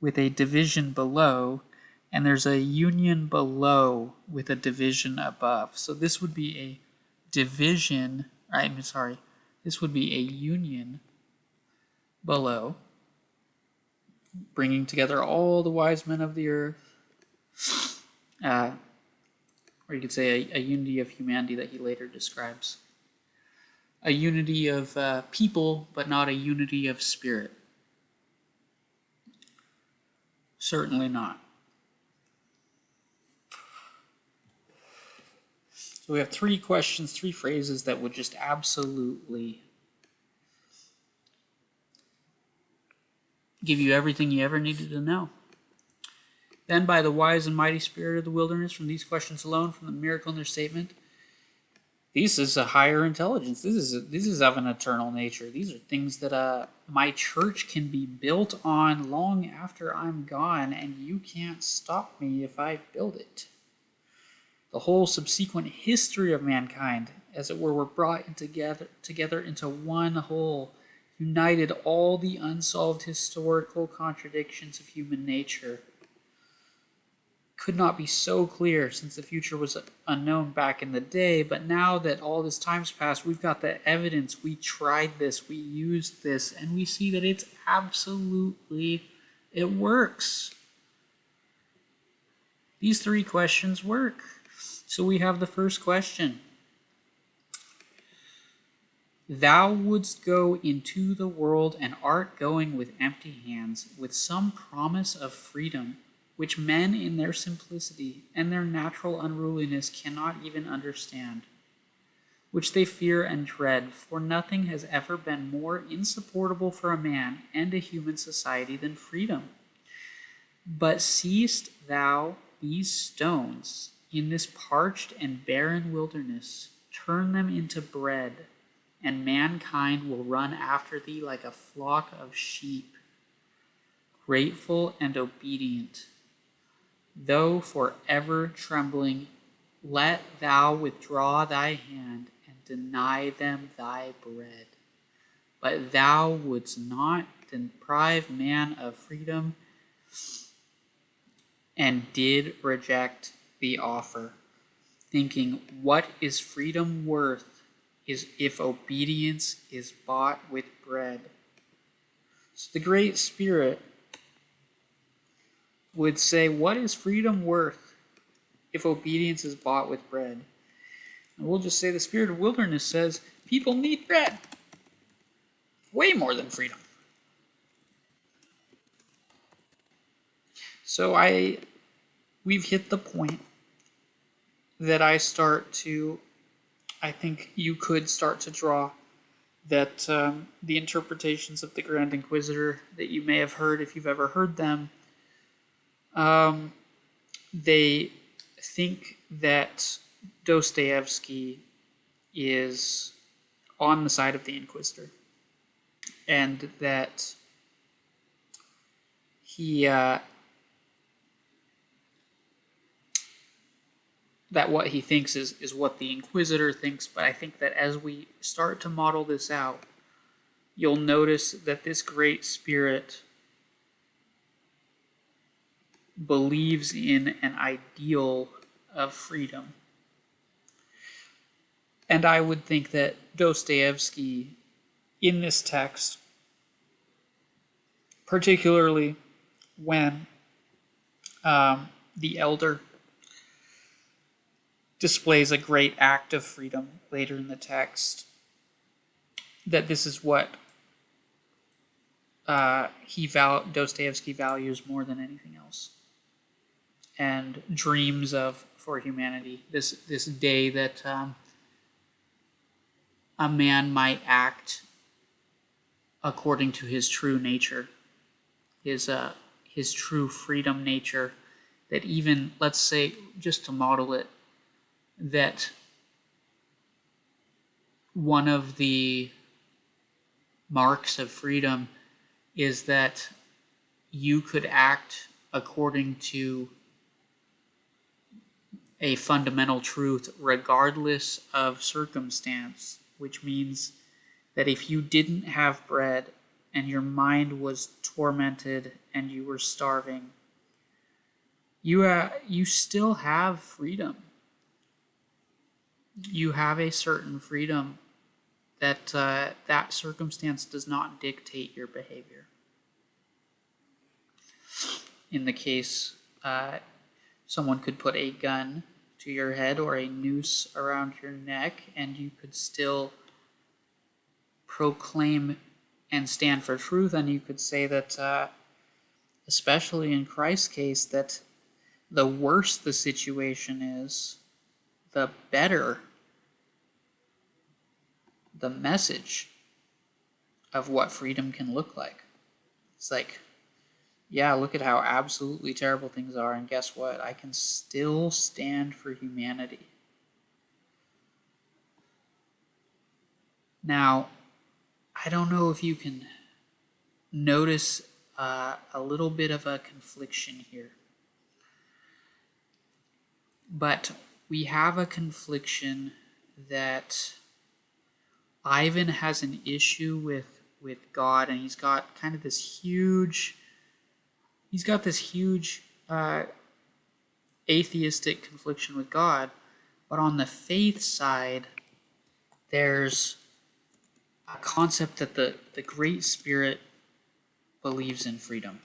with a division below, and there's a union below with a division above. So this would be a division, this would be a union below, bringing together all the wise men of the earth. Or you could say a unity of humanity that he later describes. A unity of people, but not a unity of spirit. Certainly not. So we have 3 questions, 3 phrases that would just absolutely give you everything you ever needed to know. Then by the wise and mighty spirit of the wilderness, from these questions alone, from the miracle in their statement, this is a higher intelligence. This is of an eternal nature. These are things that my church can be built on long after I'm gone, and you can't stop me if I build it. The whole subsequent history of mankind, as it were brought together into one whole, united all the unsolved historical contradictions of human nature. Could not be so clear, since the future was unknown back in the day, but now that all this time's passed, we've got the evidence. We tried this, we used this, and we see that it works. These 3 questions work. So we have the first question. Thou wouldst go into the world and art going with empty hands, with some promise of freedom, which men in their simplicity and their natural unruliness cannot even understand, which they fear and dread, for nothing has ever been more insupportable for a man and a human society than freedom. But seest thou these stones in this parched and barren wilderness, turn them into bread, and mankind will run after thee like a flock of sheep, grateful and obedient. Though forever trembling, let thou withdraw thy hand and deny them thy bread. But thou wouldst not deprive man of freedom, and did reject the offer, thinking, what is freedom worth is if obedience is bought with bread. So the Great Spirit would say, what is freedom worth if obedience is bought with bread? And we'll just say the Spirit of Wilderness says, people need bread. Way more than freedom. So we've hit the point that I think you could start to draw that the interpretations of the Grand Inquisitor that you may have heard, if you've ever heard them, they think that Dostoevsky is on the side of the Inquisitor, and that that what he thinks is what the Inquisitor thinks. But I think that as we start to model this out, you'll notice that this Great Spirit believes in an ideal of freedom. And I would think that Dostoevsky, in this text, particularly when the elder displays a great act of freedom later in the text, that this is what Dostoevsky values more than anything else, and dreams of for humanity. This day that a man might act according to his true nature, his true freedom nature. That even, let's say, just to model it, that one of the marks of freedom is that you could act according to a fundamental truth regardless of circumstance, which means that if you didn't have bread and your mind was tormented and you were starving, you still have freedom. You have a certain freedom that that circumstance does not dictate your behavior. In the case, someone could put a gun to your head or a noose around your neck, and you could still proclaim and stand for truth, and you could say that, especially in Christ's case, that the worse the situation is, the better the message of what freedom can look like. It's like, yeah, look at how absolutely terrible things are, and guess what? I can still stand for humanity. Now, I don't know if you can notice a little bit of a confliction here. But we have a confliction that Ivan has an issue with God, and he's got kind of this huge atheistic confliction with God. But on the faith side, there's a concept that the Great Spirit believes in freedom.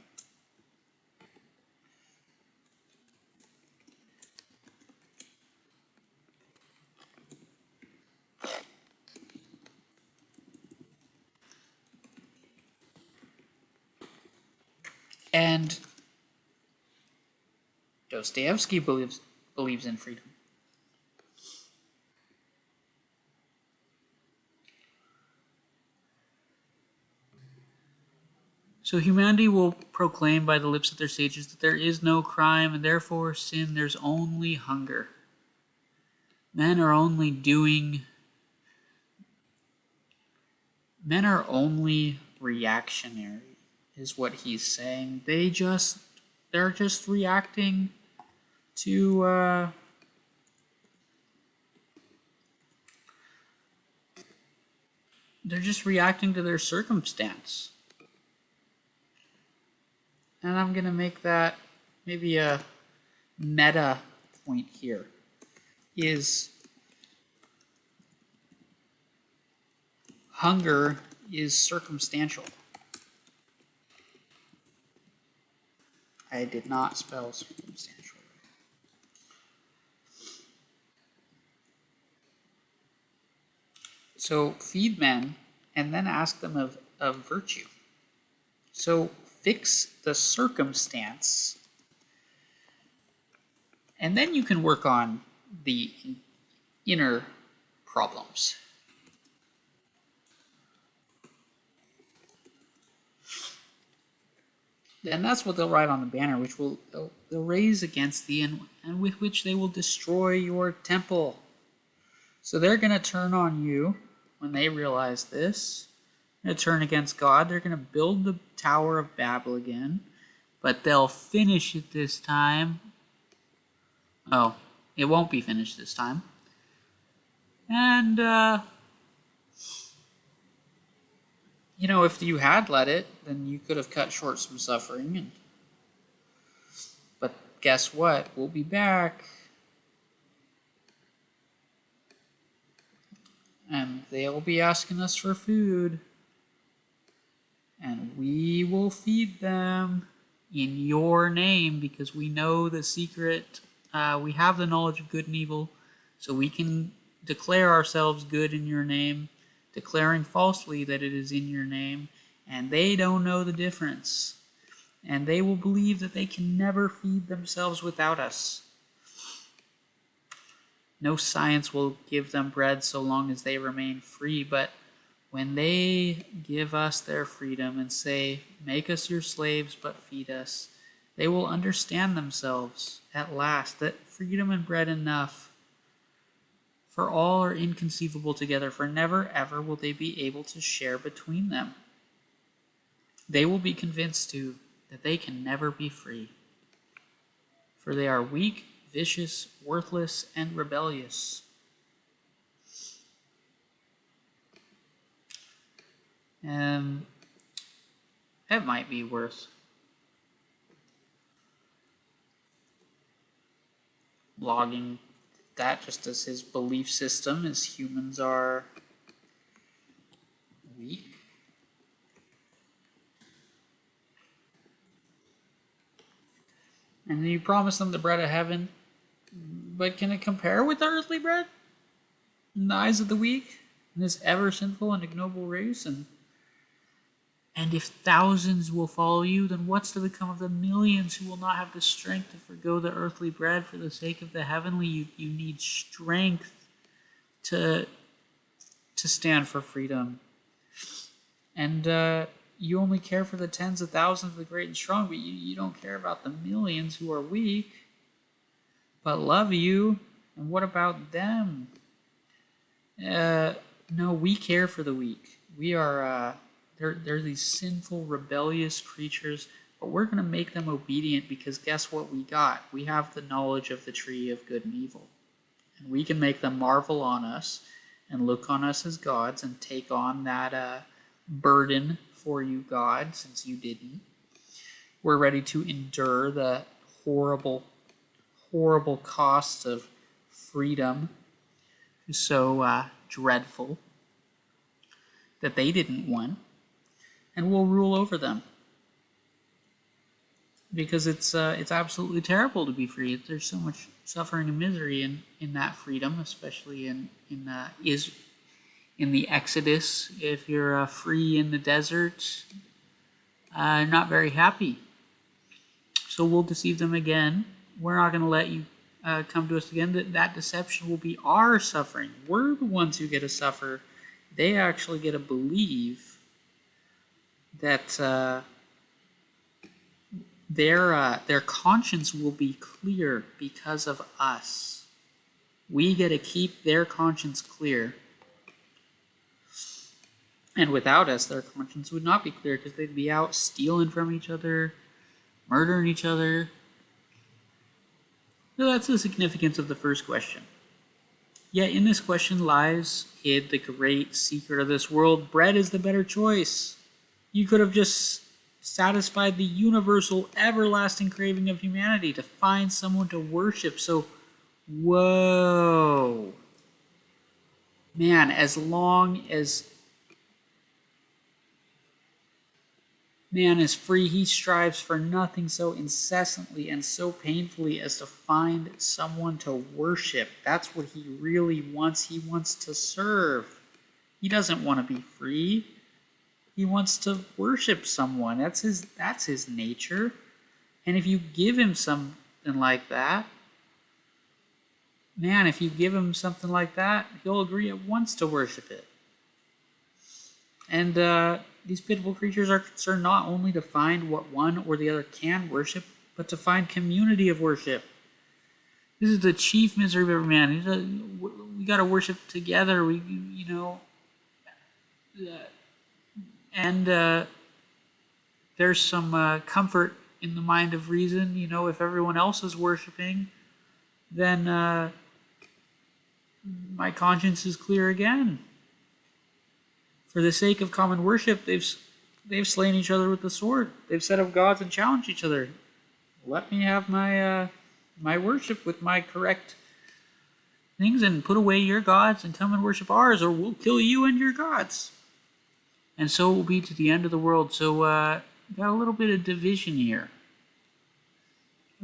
And Dostoevsky believes in freedom. So humanity will proclaim by the lips of their sages that there is no crime, and therefore sin, there's only hunger. Men are only reactionary, is what he's saying. They're just reacting to their circumstance. And I'm going to make that maybe a meta point here, is hunger is circumstantial. I did not spell circumstantial. So feed men and then ask them of virtue. So fix the circumstance, and then you can work on the inner problems. And that's what they'll write on the banner, which they'll raise against thee, and with which they will destroy your temple. So they're going to turn on you when they realize this. They're going to turn against God. They're going to build the Tower of Babel again, but they'll finish it this time. Oh, it won't be finished this time. And, if you had let it, then you could have cut short some suffering. But guess what? We'll be back. And they'll be asking us for food. And we will feed them in your name, because we know the secret. We have the knowledge of good and evil, so we can declare ourselves good in your name, declaring falsely that it is in your name, and they don't know the difference. And they will believe that they can never feed themselves without us. No science will give them bread so long as they remain free, but when they give us their freedom and say, make us your slaves, but feed us, they will understand themselves at last that freedom and bread enough for all are inconceivable together, for never ever will they be able to share between them. They will be convinced too that they can never be free, for they are weak, vicious, worthless, and rebellious. It might be worth logging that just as his belief system is humans are weak. And you promise them the bread of heaven, but can it compare with the earthly bread in the eyes of the weak in this ever sinful and ignoble race? And if thousands will follow you, then what's to become of the millions who will not have the strength to forgo the earthly bread for the sake of the heavenly? You need strength to stand for freedom. And you only care for the tens of thousands of the great and strong, but you don't care about the millions who are weak, but love you. And what about them? No, we care for the weak. We are... They're these sinful, rebellious creatures, but we're going to make them obedient because guess what we got? We have the knowledge of the tree of good and evil. And we can make them marvel on us and look on us as gods and take on that burden for you, God, since you didn't. We're ready to endure the horrible, horrible cost of freedom, so dreadful, that they didn't want. And we'll rule over them, because it's absolutely terrible to be free. There's so much suffering and misery in that freedom, especially in the Exodus. If you're free in the desert, not very happy. So we'll deceive them again. We're not going to let you come to us again. That deception will be our suffering. We're the ones who get to suffer. They actually get to believe that their conscience will be clear because of us. We get to keep their conscience clear. And without us, their conscience would not be clear because they'd be out stealing from each other, murdering each other. So that's the significance of the first question. Yet in this question lies hid the great secret of this world. Bread is the better choice. You could have just satisfied the universal, everlasting craving of humanity to find someone to worship. So, whoa. Man, as long as man is free, he strives for nothing so incessantly and so painfully as to find someone to worship. That's what he really wants. He wants to serve. He doesn't want to be free. He wants to worship someone. That's his nature. And if you give him something like that, man, if you give him something like that, he'll agree at once to worship it. And these pitiful creatures are concerned not only to find what one or the other can worship, but to find community of worship. This is the chief misery of every man. We got to worship together. And there's some comfort in the mind of reason. If everyone else is worshiping, then my conscience is clear again. For the sake of common worship, they've slain each other with the sword. They've set up gods and challenged each other. Let me have my worship with my correct things, and put away your gods and come and worship ours, or we'll kill you and your gods. And so it will be to the end of the world. So got a little bit of division here.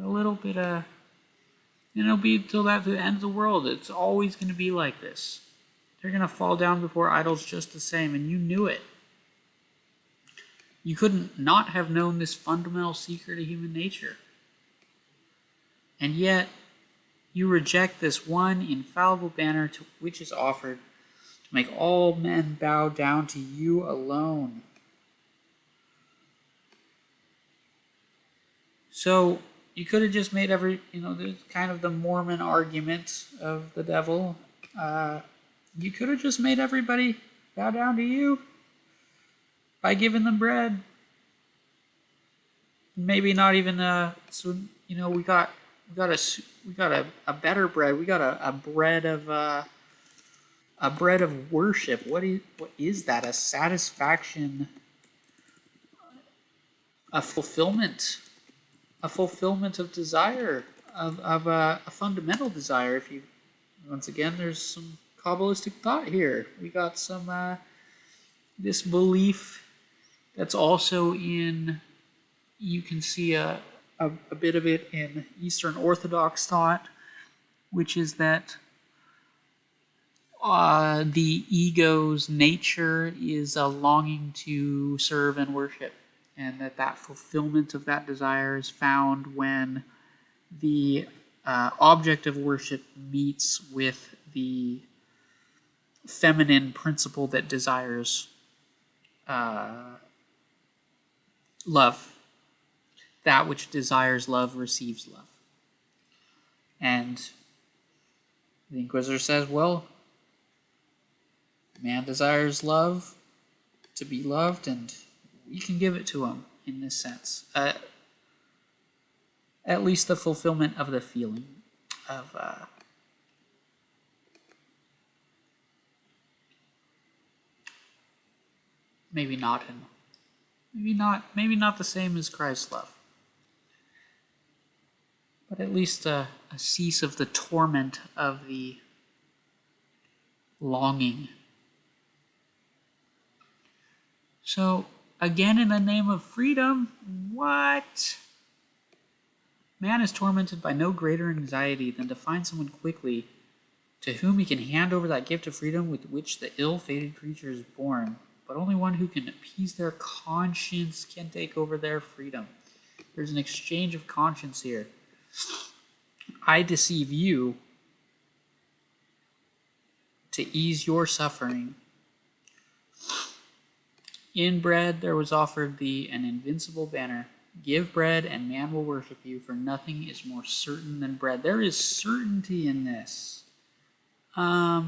A little bit of... And it'll be till the end of the world. It's always going to be like this. They're going to fall down before idols just the same, and you knew it. You couldn't not have known this fundamental secret of human nature. And yet, you reject this one infallible banner which is offered to make all men bow down to you alone. So, you could have just made there's kind of the Mormon argument of the devil. You could have just made everybody bow down to you by giving them bread. Maybe not even we got a better bread. We got a bread of worship. What is that? A satisfaction, a fulfillment of desire, of a fundamental desire. If you, once again, there's some Kabbalistic thought here. We got some this belief that's also in. You can see a bit of it in Eastern Orthodox thought, which is that the ego's nature is a longing to serve and worship, and that fulfillment of that desire is found when the object of worship meets with the feminine principle that desires love. That which desires love receives love. And the Inquisitor says, well, man desires love, to be loved, and we can give it to him in this sense. At least the fulfillment of the feeling of maybe not the same as Christ's love, but at least a cease of the torment of the longing. So, again, in the name of freedom, what? Man is tormented by no greater anxiety than to find someone quickly to whom he can hand over that gift of freedom with which the ill-fated creature is born. But only one who can appease their conscience can take over their freedom. There's an exchange of conscience here. I deceive you to ease your suffering. In bread there was offered thee an invincible banner. Give bread, and man will worship you, for nothing is more certain than bread. There is certainty in this. A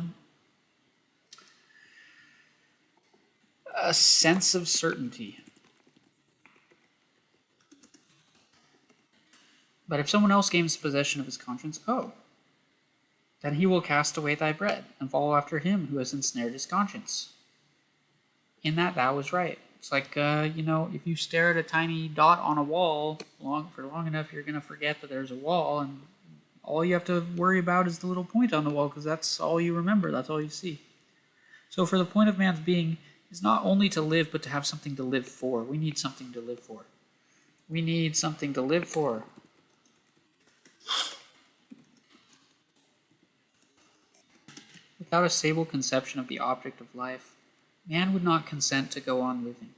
sense of certainty. But if someone else gains possession of his conscience, then he will cast away thy bread, and follow after him who has ensnared his conscience. In that thou was right. It's like, if you stare at a tiny dot on a wall for long enough, you're going to forget that there's a wall, and all you have to worry about is the little point on the wall, because that's all you remember, that's all you see. So for the point of man's being is not only to live, but to have something to live for. We need something to live for. We need something to live for. Without a stable conception of the object of life, man would not consent to go on living,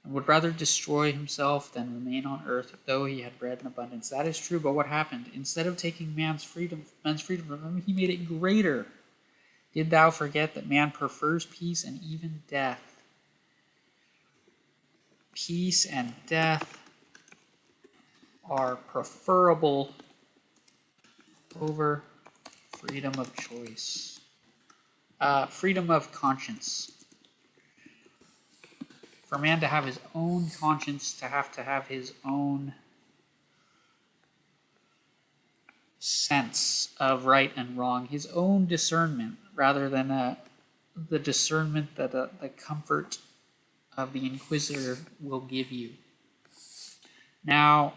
and would rather destroy himself than remain on earth, though he had bread in abundance. That is true, but what happened? Instead of taking man's freedom from him, he made it greater. Did thou forget that man prefers peace and even death? Peace and death are preferable over freedom of choice. Freedom of conscience. For man to have his own conscience, to have his own sense of right and wrong, his own discernment, rather than the discernment that the comfort of the Inquisitor will give you. Now,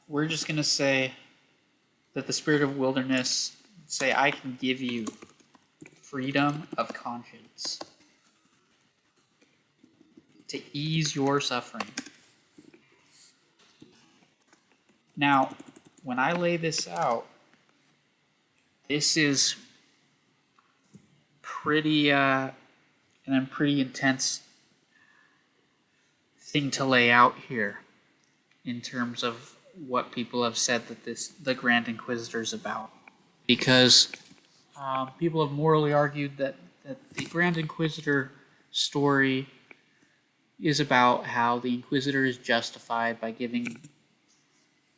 we're just going to say that the spirit of wilderness, say, I can give you freedom of conscience to ease your suffering. Now, when I lay this out, this is pretty intense thing to lay out here in terms of what people have said that the Grand Inquisitor is about, because people have morally argued that the Grand Inquisitor story is about how the Inquisitor is justified by giving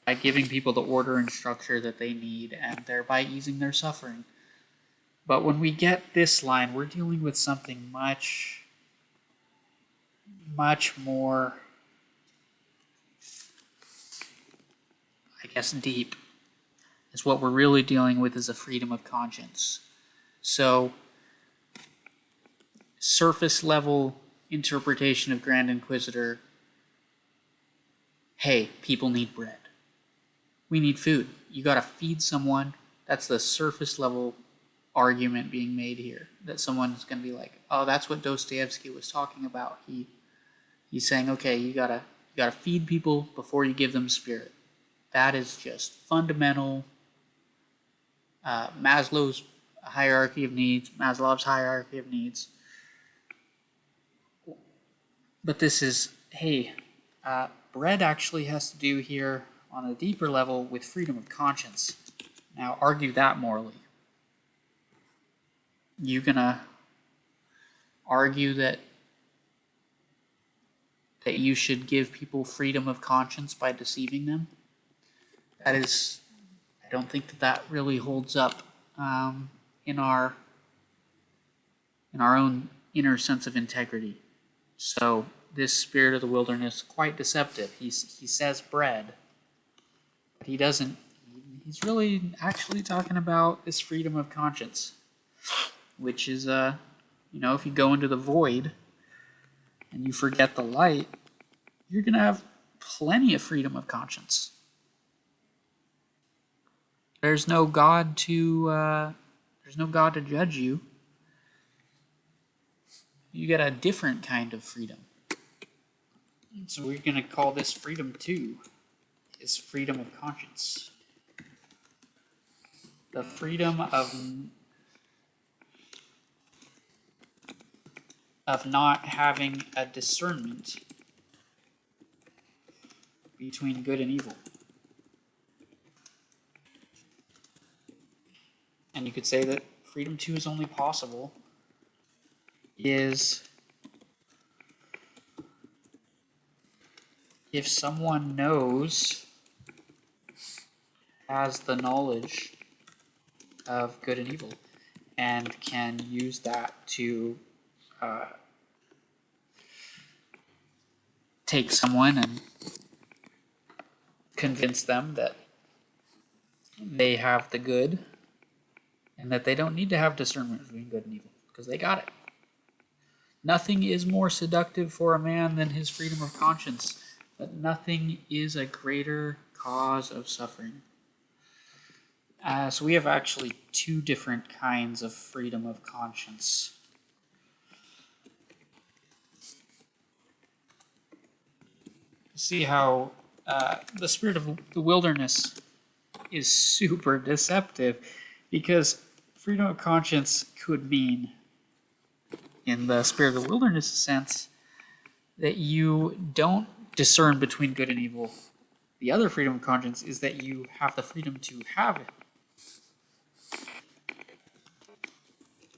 people the order and structure that they need, and thereby easing their suffering. But when we get this line, we're dealing with something much, much more, I guess, deep. Is what we're really dealing with is a freedom of conscience. So, surface level interpretation of Grand Inquisitor, hey, people need bread. We need food. You gotta feed someone. That's the surface level argument being made here. That someone's gonna be like, oh, that's what Dostoevsky was talking about. He's saying, okay, you gotta feed people before you give them spirit. That is just fundamental. Maslow's hierarchy of needs, Maslow's hierarchy of needs. But this is, hey, bread actually has to do here on a deeper level with freedom of conscience. Now argue that morally. You gonna argue that you should give people freedom of conscience by deceiving them? That is, I don't think that really holds up in our own inner sense of integrity. So this spirit of the wilderness, quite deceptive. He says bread, but he doesn't. He's really actually talking about this freedom of conscience, which is, if you go into the void and you forget the light, you're going to have plenty of freedom of conscience. There's no God to judge you. You get a different kind of freedom. So we're going to call this freedom 2, is freedom of conscience. The freedom of not having a discernment between good and evil. And you could say that freedom 2 is only possible is if someone has the knowledge of good and evil and can use that to take someone and convince them that they have the good and that they don't need to have discernment between good and evil because they got it. Nothing is more seductive for a man than his freedom of conscience, but nothing is a greater cause of suffering. So we have actually 2 different kinds of freedom of conscience. See how the spirit of the wilderness is super deceptive, because freedom of conscience could mean, in the spirit of the wilderness sense, that you don't discern between good and evil. The other freedom of conscience is that you have the freedom to have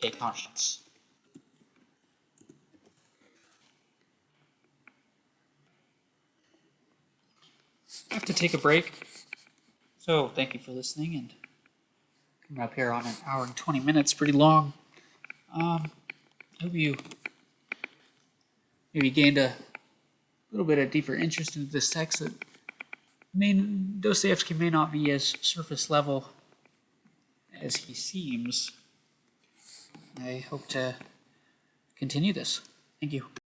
a conscience. I have to take a break. So thank you for listening, and coming up here on an hour and 20 minutes, pretty long. I hope you maybe gained a little bit of deeper interest into this text. That Dostoevsky may not be as surface level as he seems. I hope to continue this. Thank you.